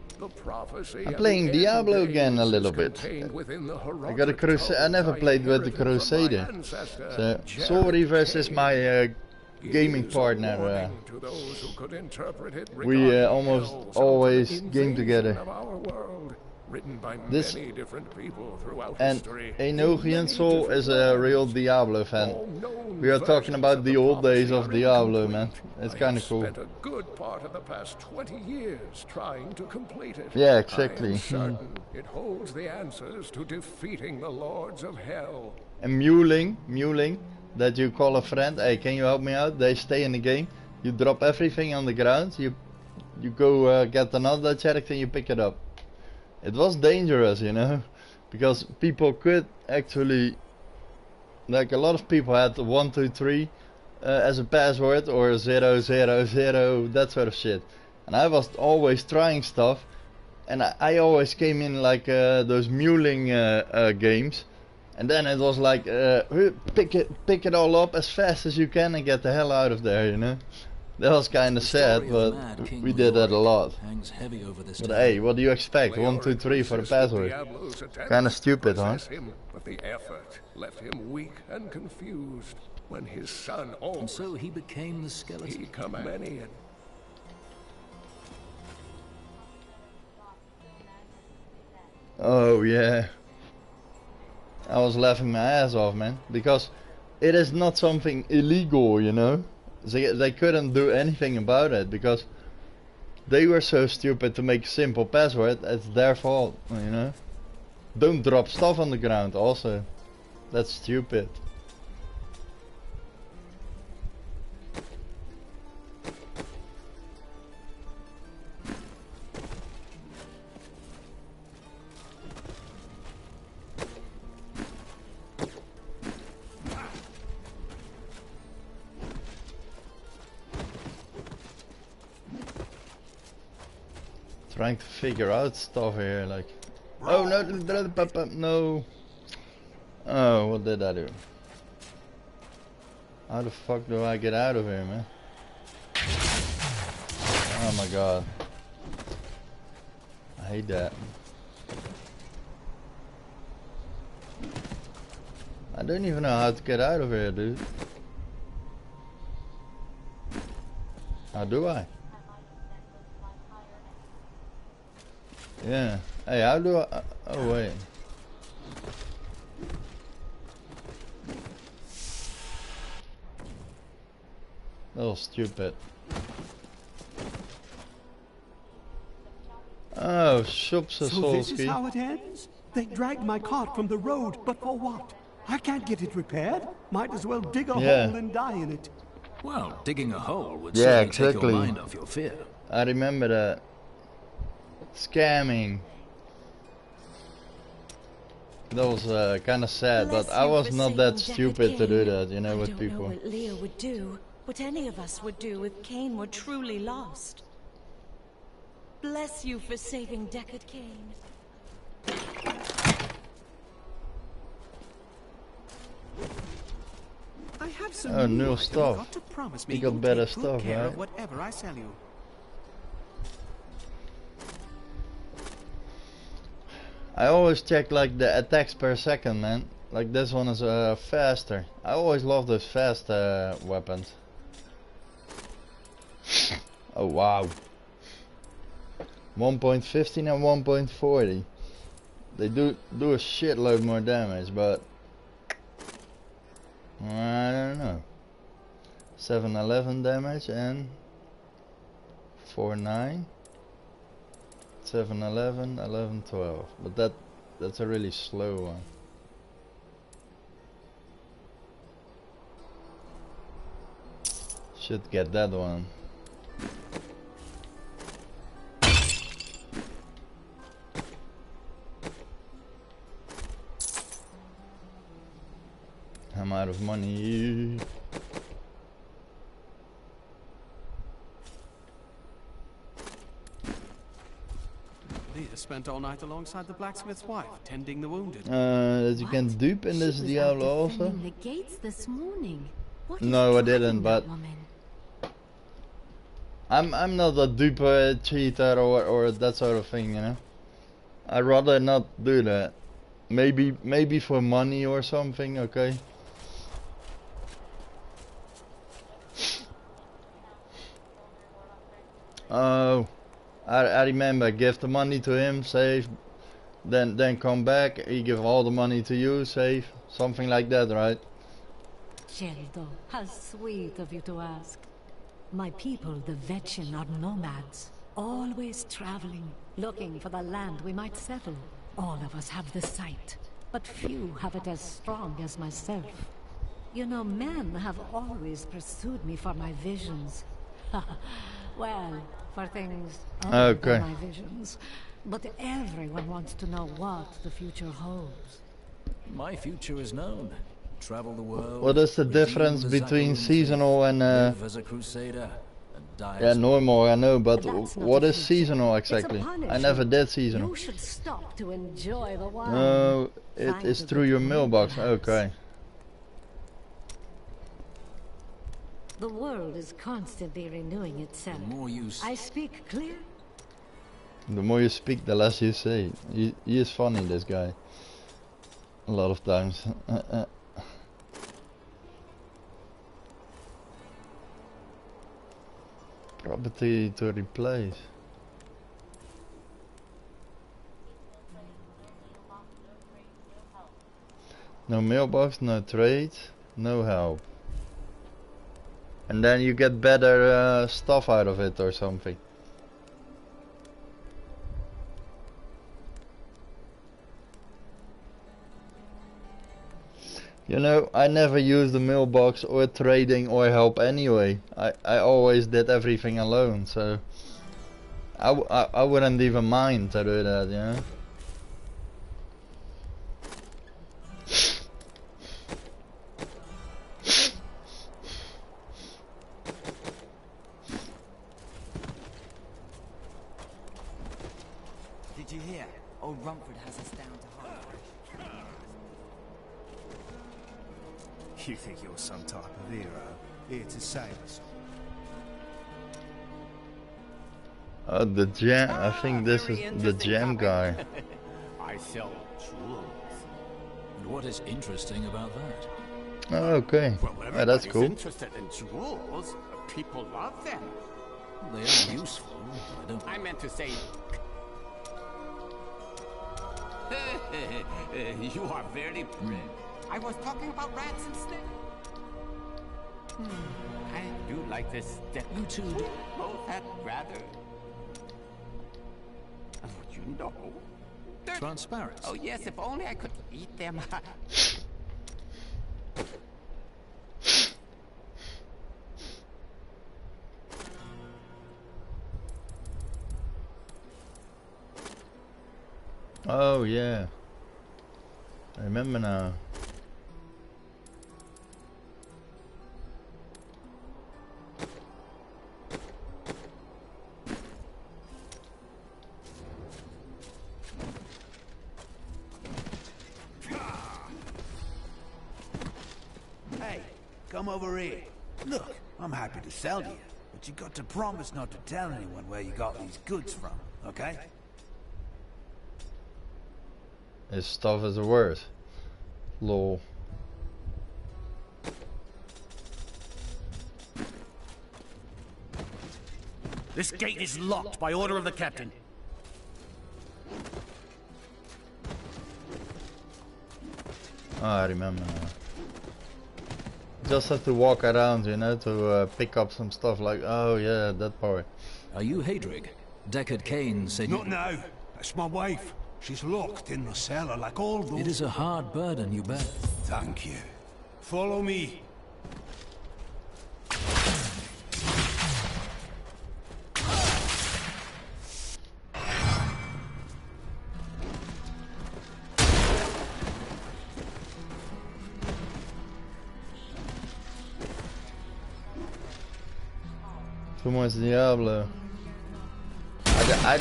I'm playing Diablo again a little bit. I got a Crusade. I never played with the Crusader. So, Sori versus my gaming partner. We almost always game together. This and Enochian Soul is a real Diablo fan. We are talking about the old days of Diablo, man. It's kind of cool. Spent a good part of the past 20 years trying to complete it. Yeah, exactly. I am certain it holds the answers to defeating the lords of hell. And muling, that you call a friend. Hey, can you help me out? They stay in the game. You drop everything on the ground. You go get another character and you pick it up. It was dangerous, you know, because people could actually, like a lot of people had 1, 2, 3 as a password or 000, that sort of shit. And I was always trying stuff, and I always came in like those muling games, and then it was like pick it all up as fast as you can and get the hell out of there, you know. That was kind of sad, but we did that a lot. But hey, what do you expect? 1, 2, 3 for the password. Kind of stupid, huh? But the effort left him weak and confused. When his son and so he became the skeleton. He commanded. Oh yeah, I was laughing my ass off, man, because it is not something illegal, you know. They couldn't do anything about it because they were so stupid to make a simple password. It's their fault, you know. Don't drop stuff on the ground also. That's stupid. Trying to figure out stuff here, like, oh no, no. Oh, what did I do? How the fuck do I get out of here, man? Oh my god, I hate that. I don't even know how to get out of here, dude. How do I? Yeah. Hey, how do I? Oh wait. That was stupid. Oh, shops are so this is how it ends? They dragged my cart from the road, but for what? I can't get it repaired. Might as well dig a hole and die in it. Well, digging a hole would certainly take your mind off your fear. I remember that. Scamming. That was kind of sad, but I was not that stupid to do that, you know, with people. I don't know what Leah would do, what any of us would do if Cain were truly lost. Bless you for saving Deckard Cain. I have some new stuff. Got to promise me you got better stuff, care right? of whatever I sell you. I always check like the attacks per second, man. Like this one is faster. I always love those fast weapons. Oh wow. 1.15 and 1.40. They do a shitload more damage, but I don't know. 711 damage and 4.9. 711, 11, 12. But that's a really slow one. Should get that one. I'm out of money. Leah spent all night alongside the blacksmith's wife, tending the wounded. That you can dupe in this Diablo also? The gates this morning. No, I didn't, but I'm not a dupe cheater or that sort of thing, you know. I'd rather not do that. Maybe for money or something, okay. Oh, I remember. Give the money to him, save, then come back. He give all the money to you, save, something like that, right? Sheldo, how sweet of you to ask. My people, the Vetchen, are nomads, always traveling, looking for the land we might settle. All of us have the sight, but few have it as strong as myself. You know, men have always pursued me for my visions. Well, for things other than my visions. But everyone wants to know what the future holds. My future is known. travel the world. What is the difference between seasonal and live as a crusader, and die yeah, as normal, I know, but That's not what a is feature. seasonal It's a exactly? I punishment. never did seasonal. You should stop to enjoy the wine. No, it Find is a through bit your more, mailbox. perhaps. Okay. The world is constantly renewing itself. The more you I speak clear. The more you speak, the less you say. He is funny, this guy. A lot of times. Property to replace. No mailbox, no trade, no help. And then you get better stuff out of it or something. You know, I never used the mailbox or trading or help anyway. I always did everything alone, so I wouldn't even mind to do that, you know. Did you hear? Old Rumford has us down to hard. You think you're some type of hero, here to save us? Oh, the gem. I think this is the gem guy. I sell jewels. And what is interesting about that? Oh, okay. Well, Yeah, that's everybody's cool. interested in jewels. People love them. They are useful. I don't. I meant to say. You are very pretty. I was talking about rats and snakes. I do like this step. You two both had rather. You know. Transparent. Oh yes, if only I could eat them. Oh yeah. I remember now. Hey, come over here. Look, I'm happy to sell to you, but you got to promise not to tell anyone where you got these goods from, okay? His stuff is worse. Lol. This gate is locked by order of the captain. Oh, I remember now. Just have to walk around, you know, to pick up some stuff like, oh yeah, that part. Are you Hadrig? Deckard Cain said Not now. That's my wife. She's locked in the cellar like all those... It is a hard burden, you bet. Thank you. Follow me. Too much Diablo. I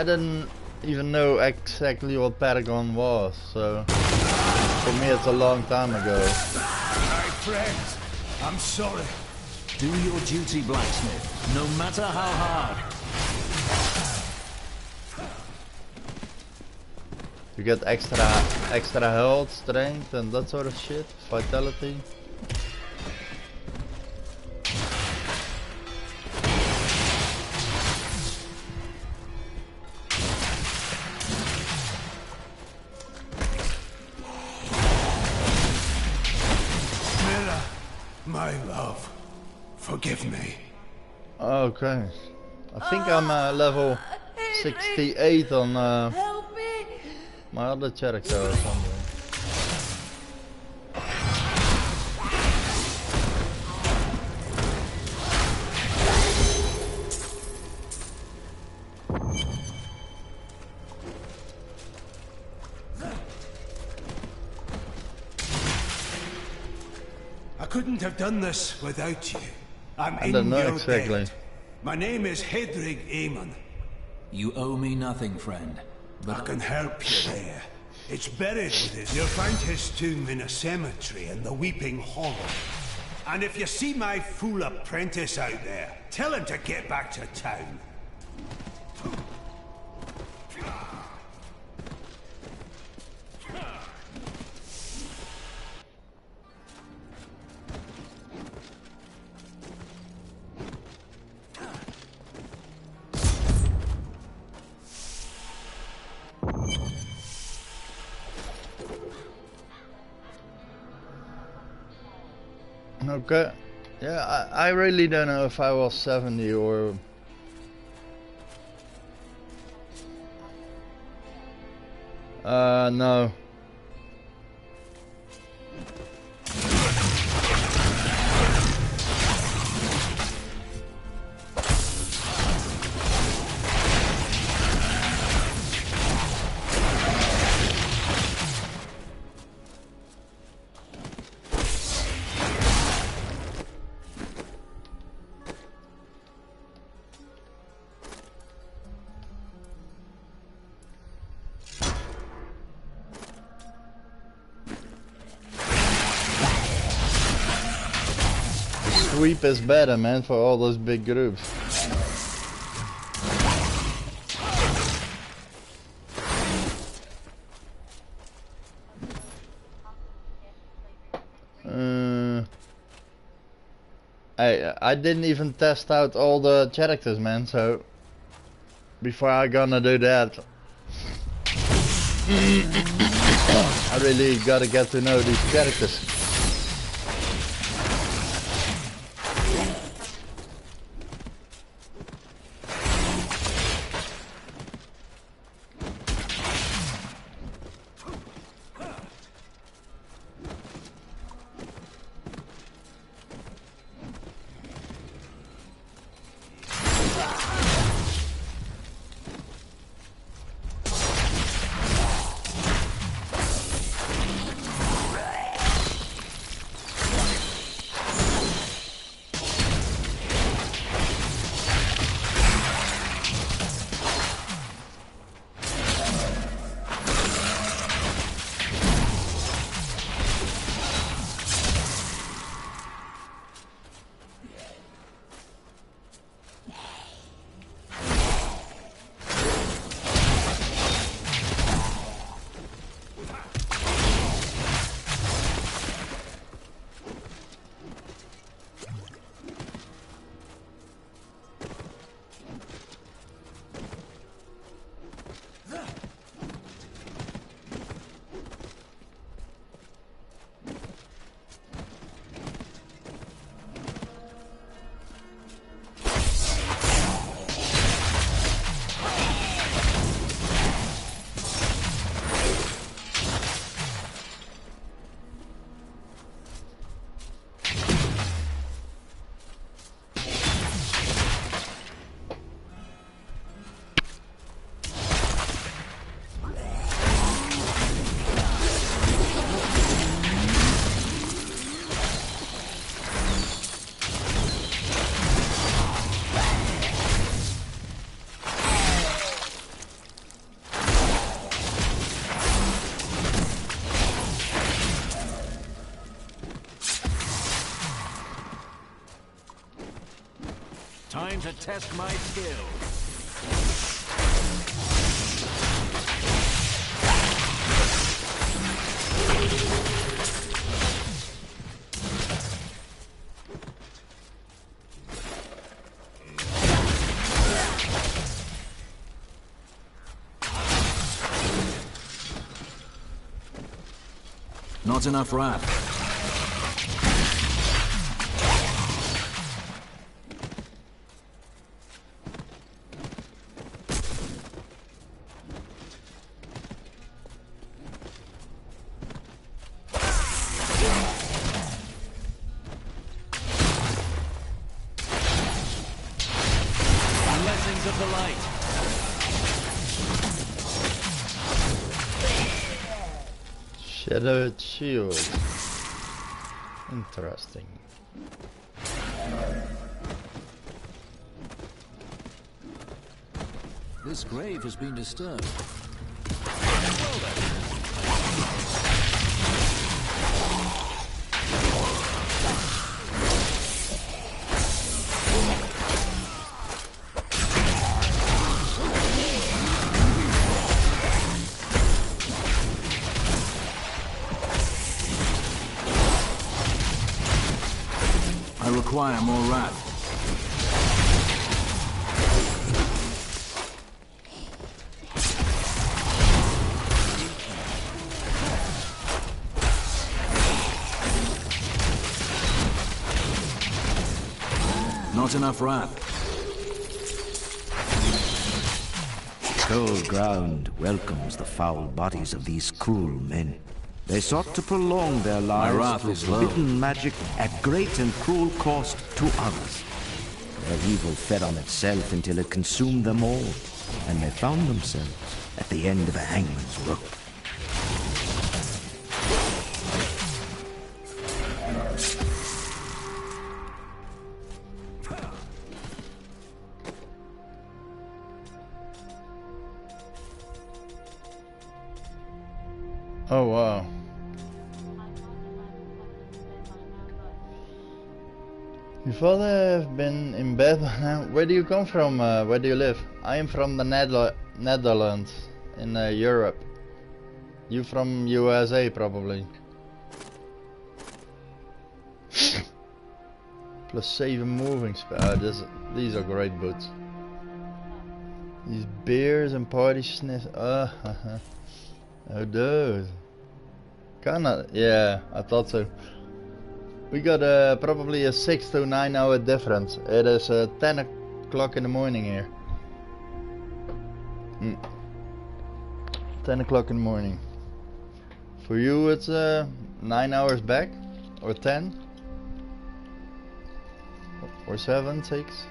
didn't even know exactly what Paragon was, so for me it's a long time ago. My friends, I'm sorry. Do your duty, blacksmith, no matter how hard. You get extra health, strength and that sort of shit, vitality. My love, forgive me. Okay. I think I'm level 68 on my other character or something. couldn't have done this without you. I'm I don't in know your exactly. debt. My name is Hedrig Aemon. You owe me nothing, friend. But I can help you there. It's buried with his. You'll find his tomb in a cemetery in the Weeping Hollow. And if you see my fool apprentice out there, tell him to get back to town. Okay. Yeah, I really don't know if I was 70 or... no. Sweep is better, man, for all those big groups. I didn't even test out all the characters, man, so before I gonna do that I really gotta get to know these characters. Time to test my skills. Not enough wrap. Blessings of the light. Shadow shield. Interesting. This grave has been disturbed. I require more wrath. Not enough wrath. Cold ground welcomes the foul bodies of these cruel men. They sought to prolong their lives through forbidden magic at great and cruel cost to others. Their evil fed on itself until it consumed them all, and they found themselves at the end of a hangman's rope. Oh wow. Your father have been in bed now. Where do you come from? Where do you live? I am from the Netherlands in Europe. You from USA probably. Plus 7 moving speed. These are great boots. These beers and party sniffs. Oh dude. Kinda, yeah, I thought so. We got probably a 6 to 9 hour difference. It is 10 o'clock in the morning here. 10 o'clock in the morning. For you it's 9 hours back? Or 10? Or 7, 6?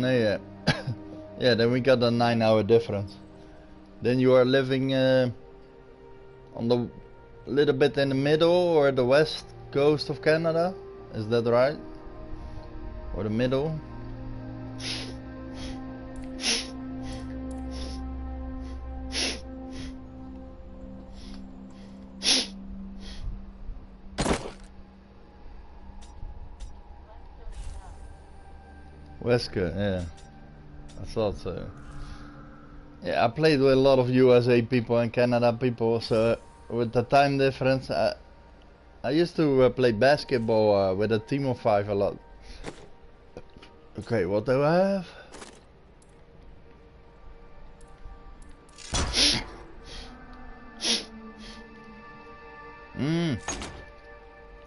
Yeah. Yeah, then we got a 9 hour difference. Then you are living on the little bit in the middle or the west coast of Canada, is that right? Or the middle? West Coast, yeah. I thought so. Yeah, I played with a lot of USA people and Canada people, so with the time difference, I used to play basketball with a team of 5 a lot. Okay, what do I have?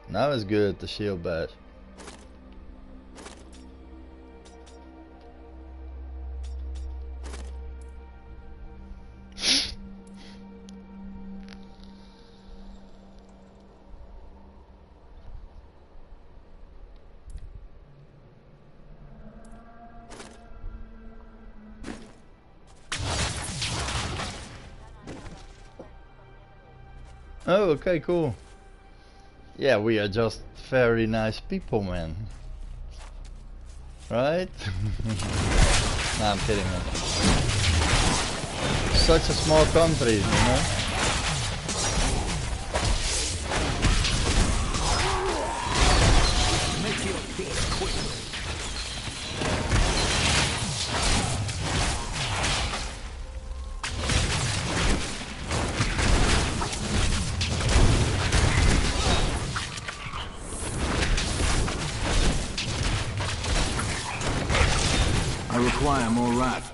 Now it's good, the shield badge. Oh, okay, cool. Yeah, we are just very nice people, man. Right? Nah, I'm kidding, man. Such a small country, you know? Make your peace quickly. I require more wrath.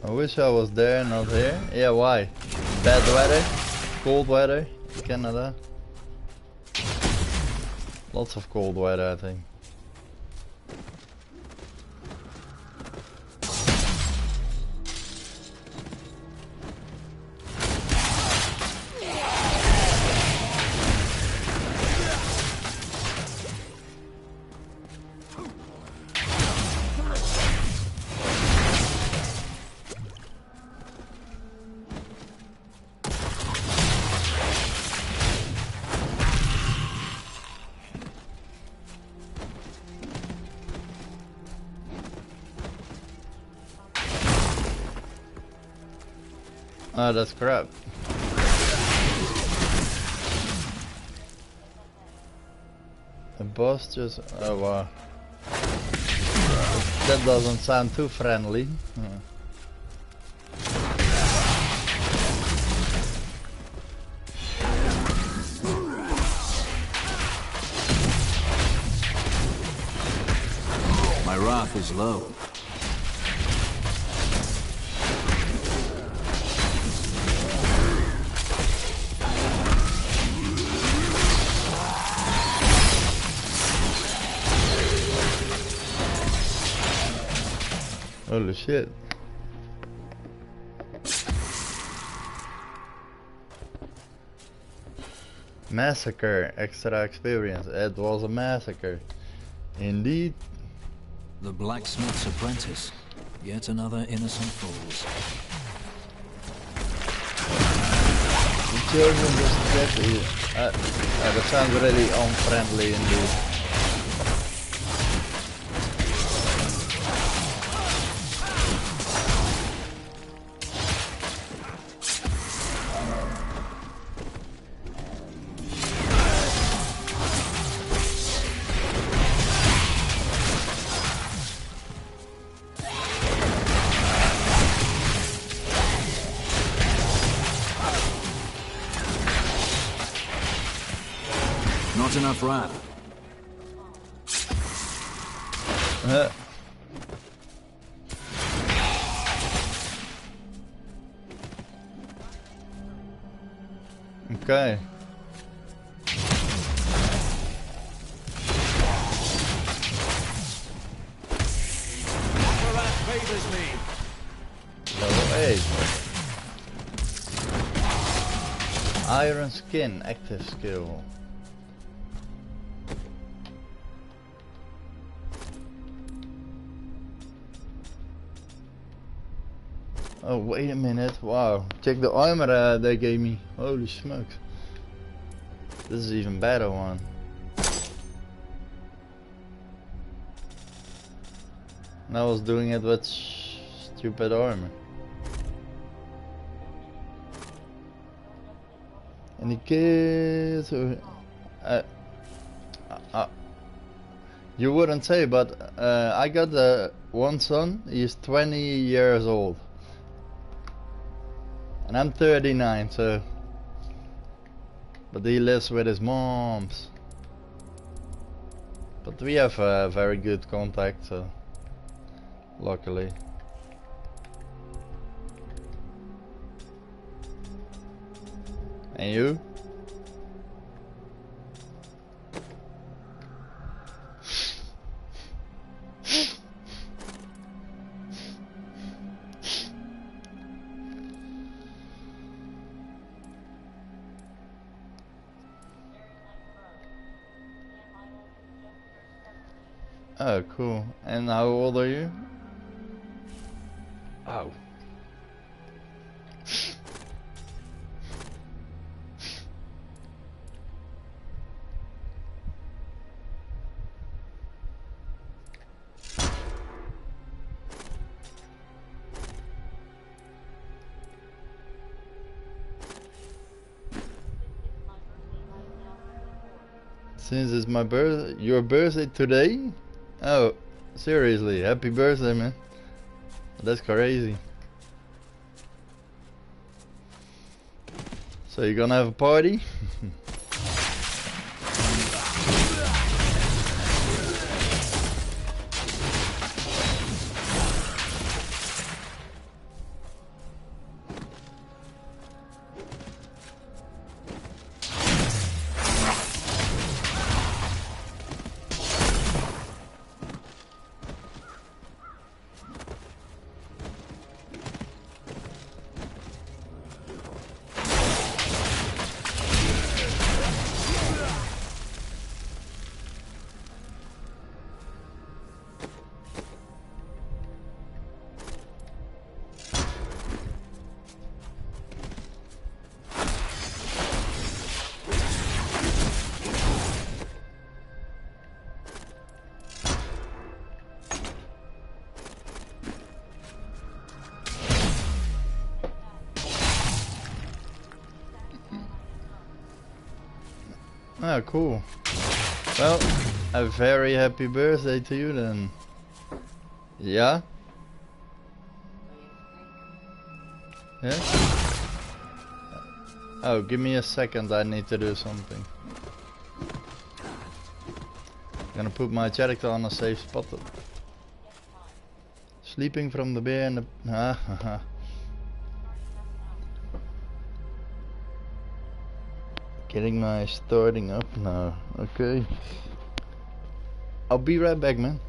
I wish I was there, not here. Yeah, why? Bad weather? Cold weather in Canada? Lots of cold weather, I think. Oh, that's crap. The boss just... oh wow. That doesn't sound too friendly. My wrath is low. Holy shit. Massacre, extra experience. It was a massacre. Indeed. The blacksmith's apprentice. Yet another innocent falls. The children just get here. That sounds really unfriendly indeed. Not enough wrath. Okay. Favors me. Level 8. Iron skin, active skill. Oh, wait a minute. Wow. Check the armor they gave me. Holy smokes. This is even better one. And I was doing it with stupid armor. Any kids? You wouldn't say, but I got one son. He's 20 years old. And I'm 39, so... But he lives with his moms. But we have very good contact, so... Luckily. And you? Oh, cool. And how old are you? Oh. Since it's my your birthday today? Oh, seriously, happy birthday, man. That's crazy. So you're gonna have a party? Ah, cool. Well, a very happy birthday to you then. Yeah? Yeah? Oh, give me a second, I need to do something. I'm gonna put my character on a safe spot. Sleeping from the beer and the... Getting my starting up now. Okay. I'll be right back, man.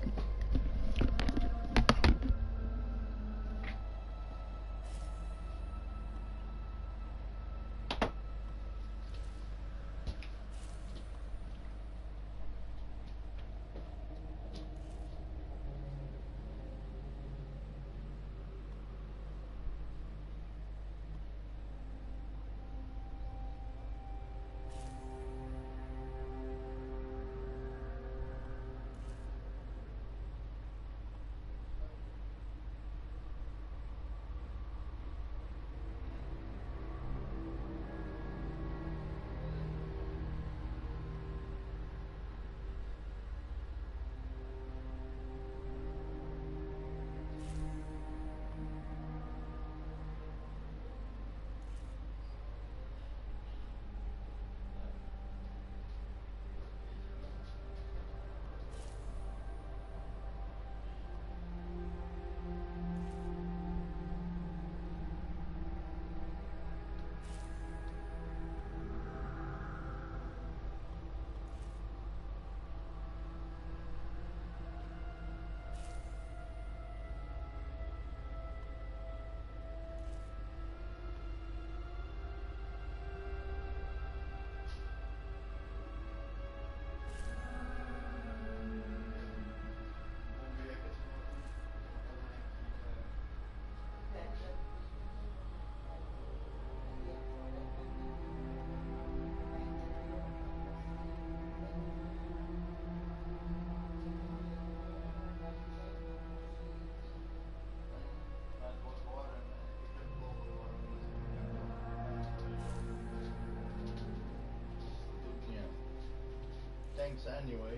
Thanks anyway.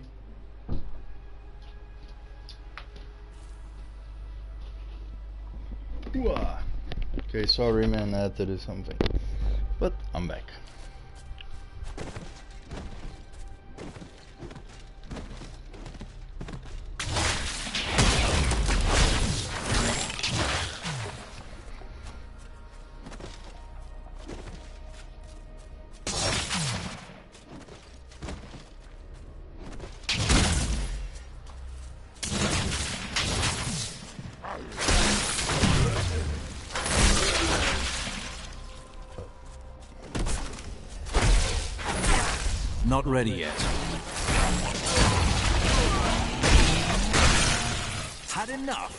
Ooh-ah. Okay, sorry man, I had to do something. But I'm back. Not ready yet. Had enough.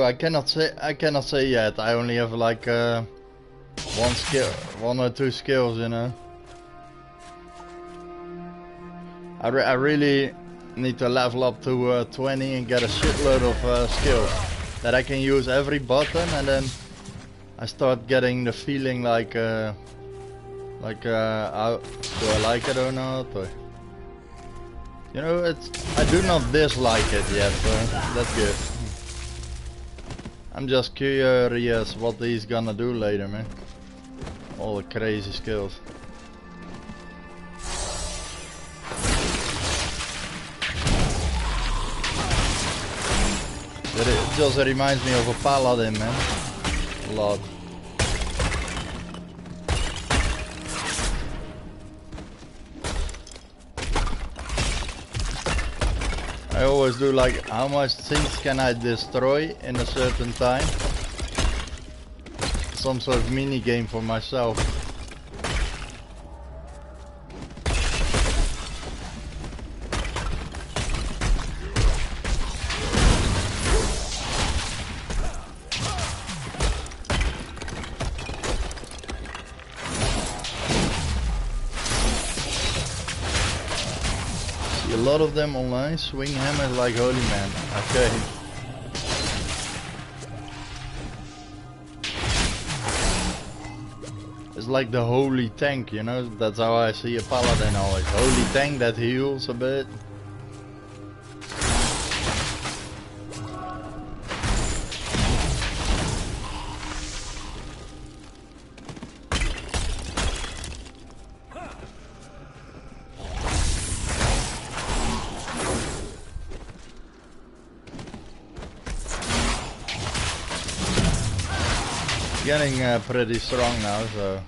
I cannot say yet. I only have like one or two skills, you know. I really need to level up to 20 and get a shitload of skills that I can use every button, and then I start getting the feeling like do I like it or not, or, you know, I do not dislike it yet, so that's good. I'm just curious what he's gonna do later, man. All the crazy skills. But it just reminds me of a paladin, man. A lot. I always do like, how much things can I destroy in a certain time? Some sort of mini game for myself. See a lot of them online, swing hammers like holy man. Okay. It's like the holy tank, you know, that's how I see a paladin always. Holy tank that heals a bit. Getting pretty strong now, so.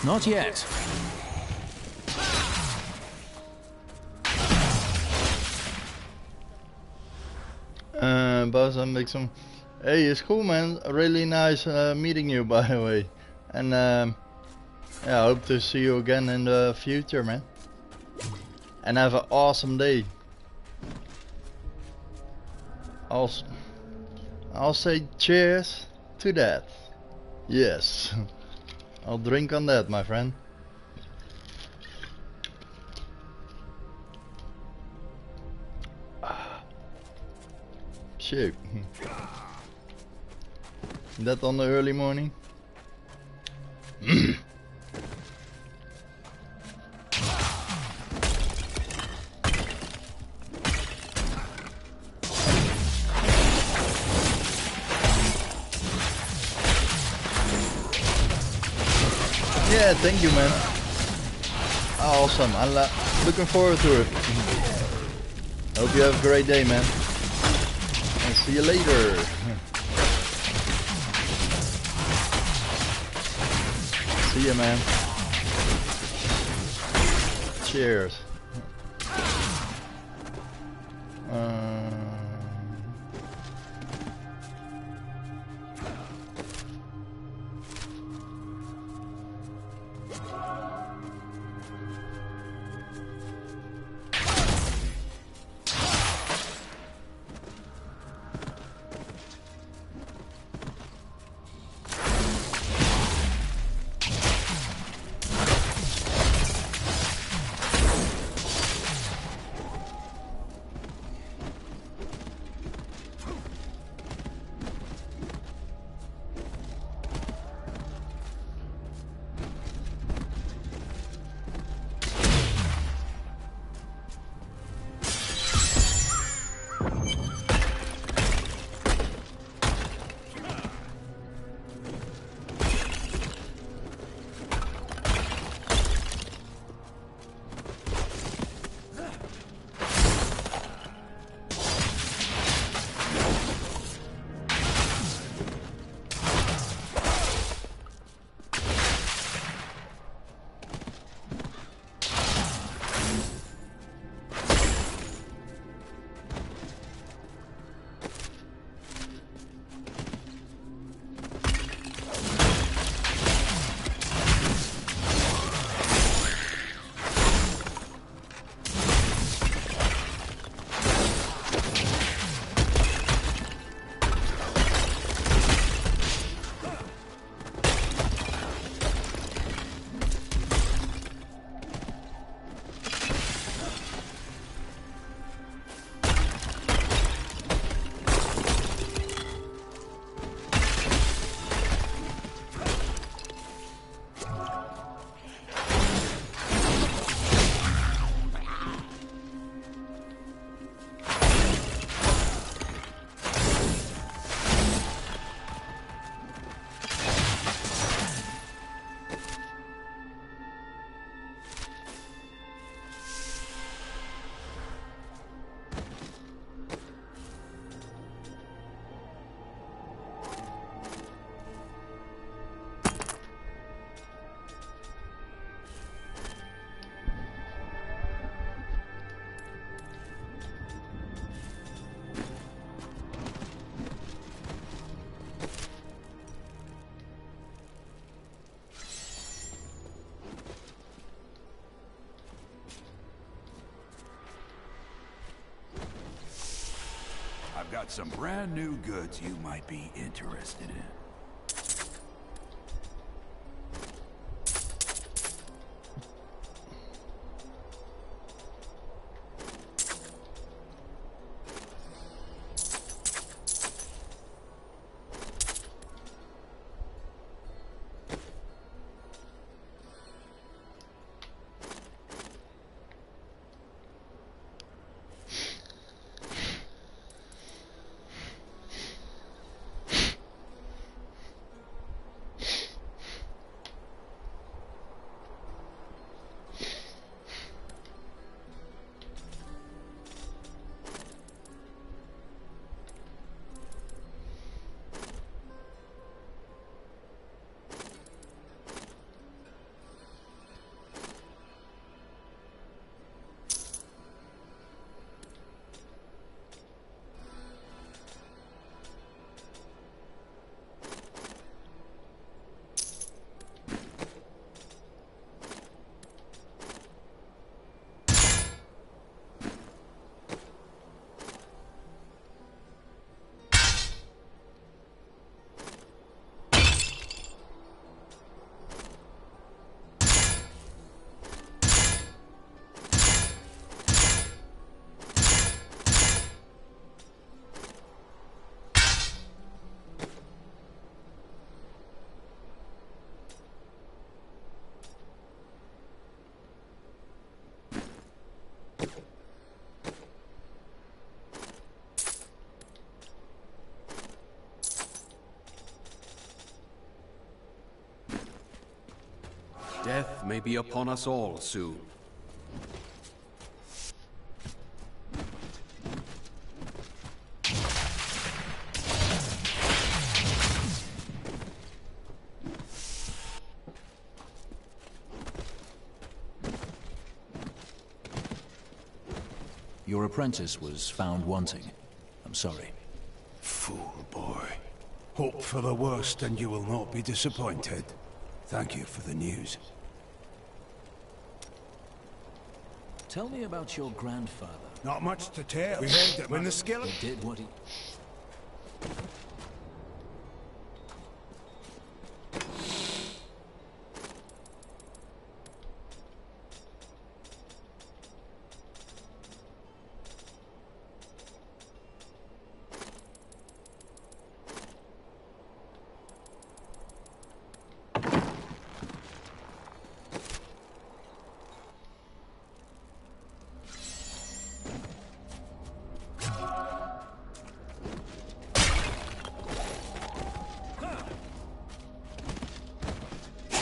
Not yet. Boss, I'm some. Hey, it's cool, man. Really nice meeting you, by the way. And yeah, I hope to see you again in the future, man. And have an awesome day. I'll say cheers to that. Yes. I'll drink on that, my friend. Shoot. That on the early morning? Yeah, thank you, man. Awesome. I'm looking forward to it. Hope you have a great day, man. And see you later. See ya, man. Cheers. got some brand new goods you might be interested in. Death may be upon us all soon. Your apprentice was found wanting. I'm sorry. Fool boy. Hope for the worst and you will not be disappointed. Thank you for the news. Tell me about your grandfather. Not much to tell. We heard that when the skeleton did what he...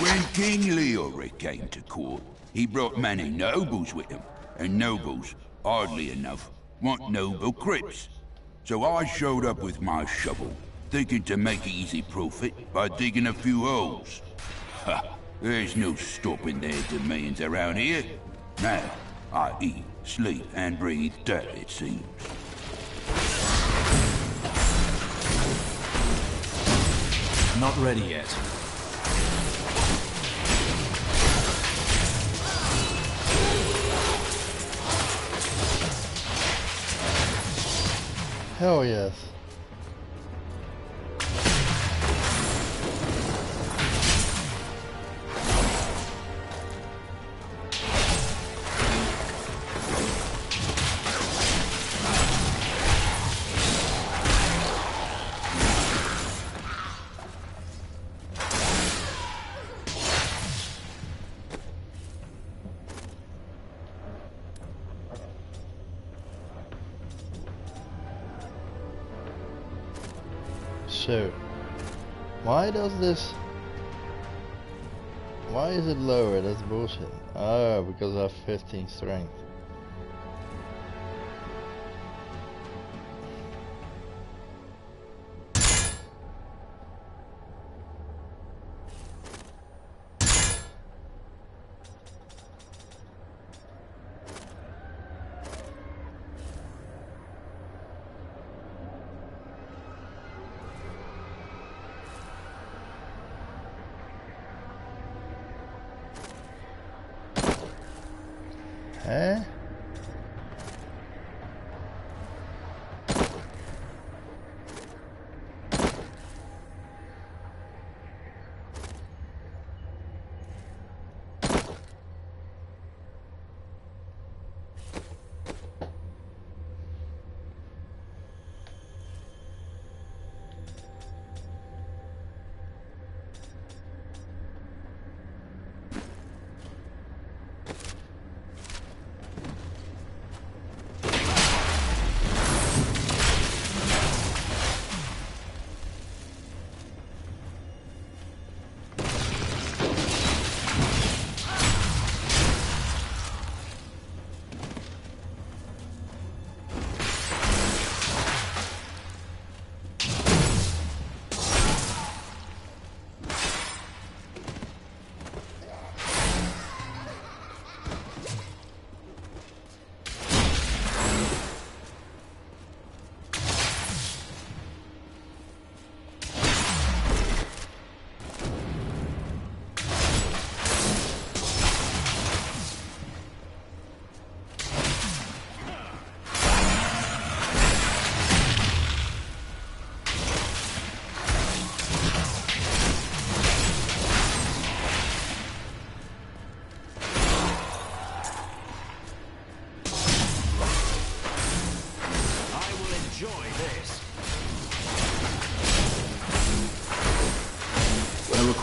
When King Leoric came to court, he brought many nobles with him, and nobles, oddly enough, want noble crypts. So I showed up with my shovel, thinking to make easy profit by digging a few holes. Ha! There's no stopping their demands around here. Now, I eat, sleep, and breathe dirt, it seems. Not ready yet. Hell yes. So, why does this... Why is it lower? That's bullshit. Oh, because I have 15 strength.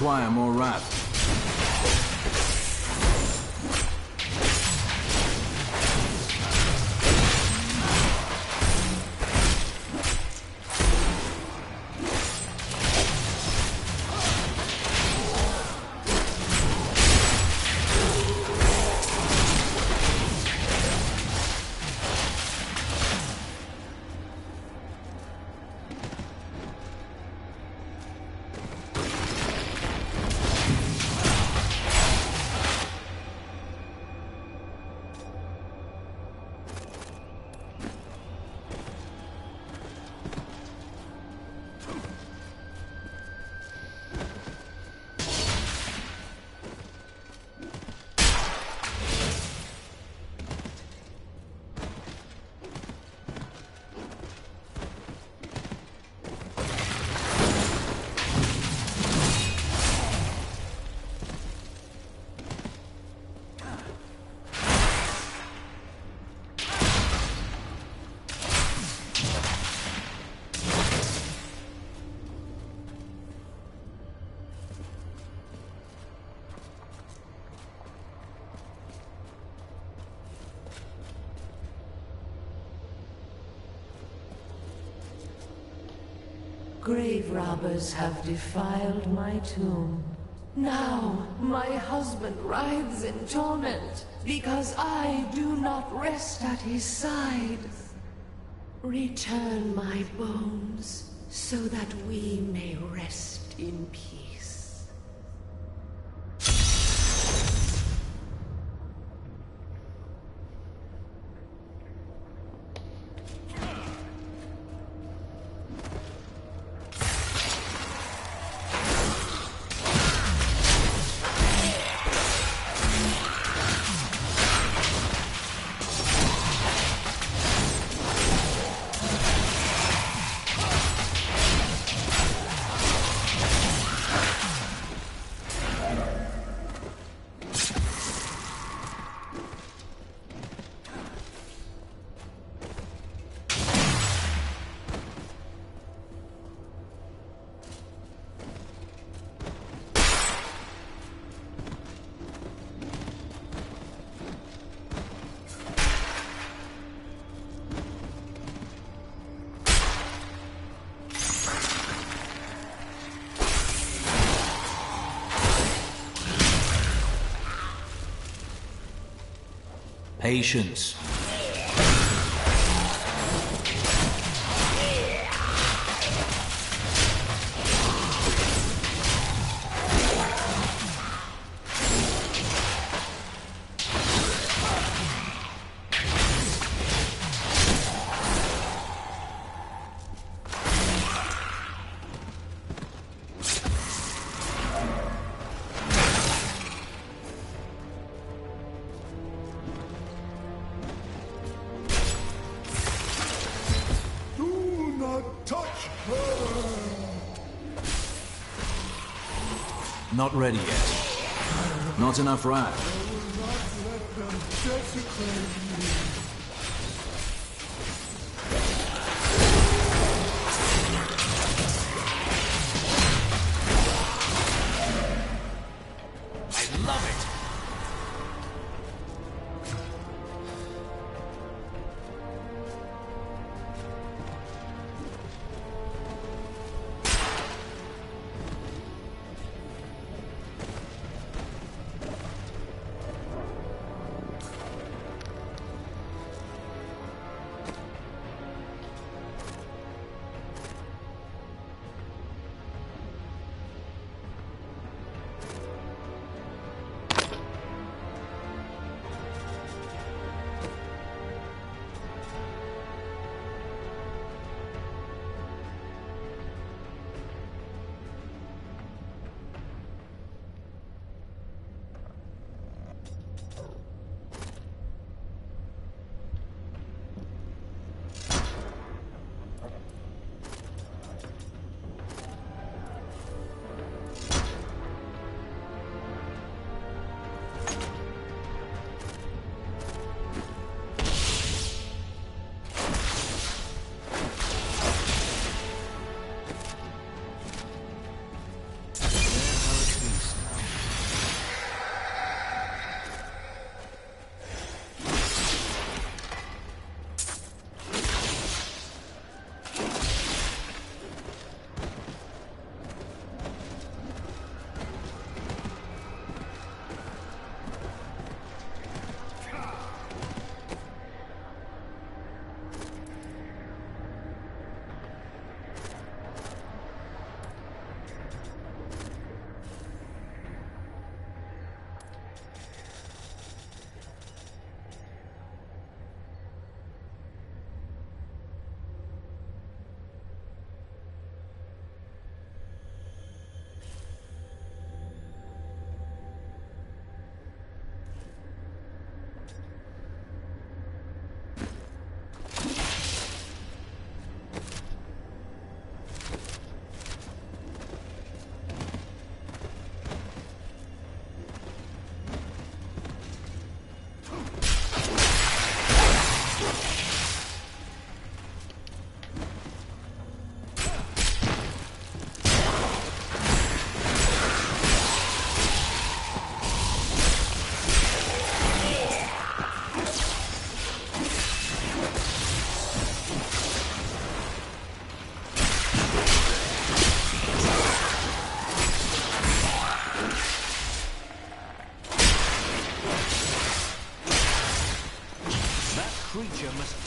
require more wrath. Grave robbers have defiled my tomb. Now my husband writhes in torment because I do not rest at his side. Return my bones so that we may rest in peace. Patience. Not ready yet. Not enough wrath. I love it!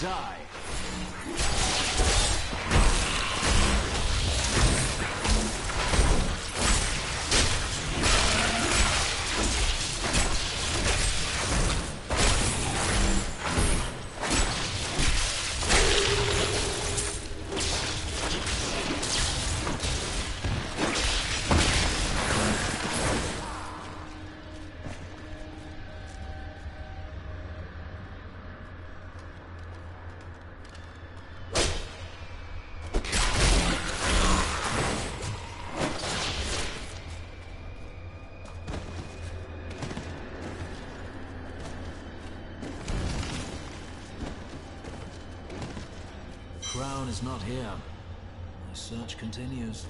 Die. Crown is not here. My search continues.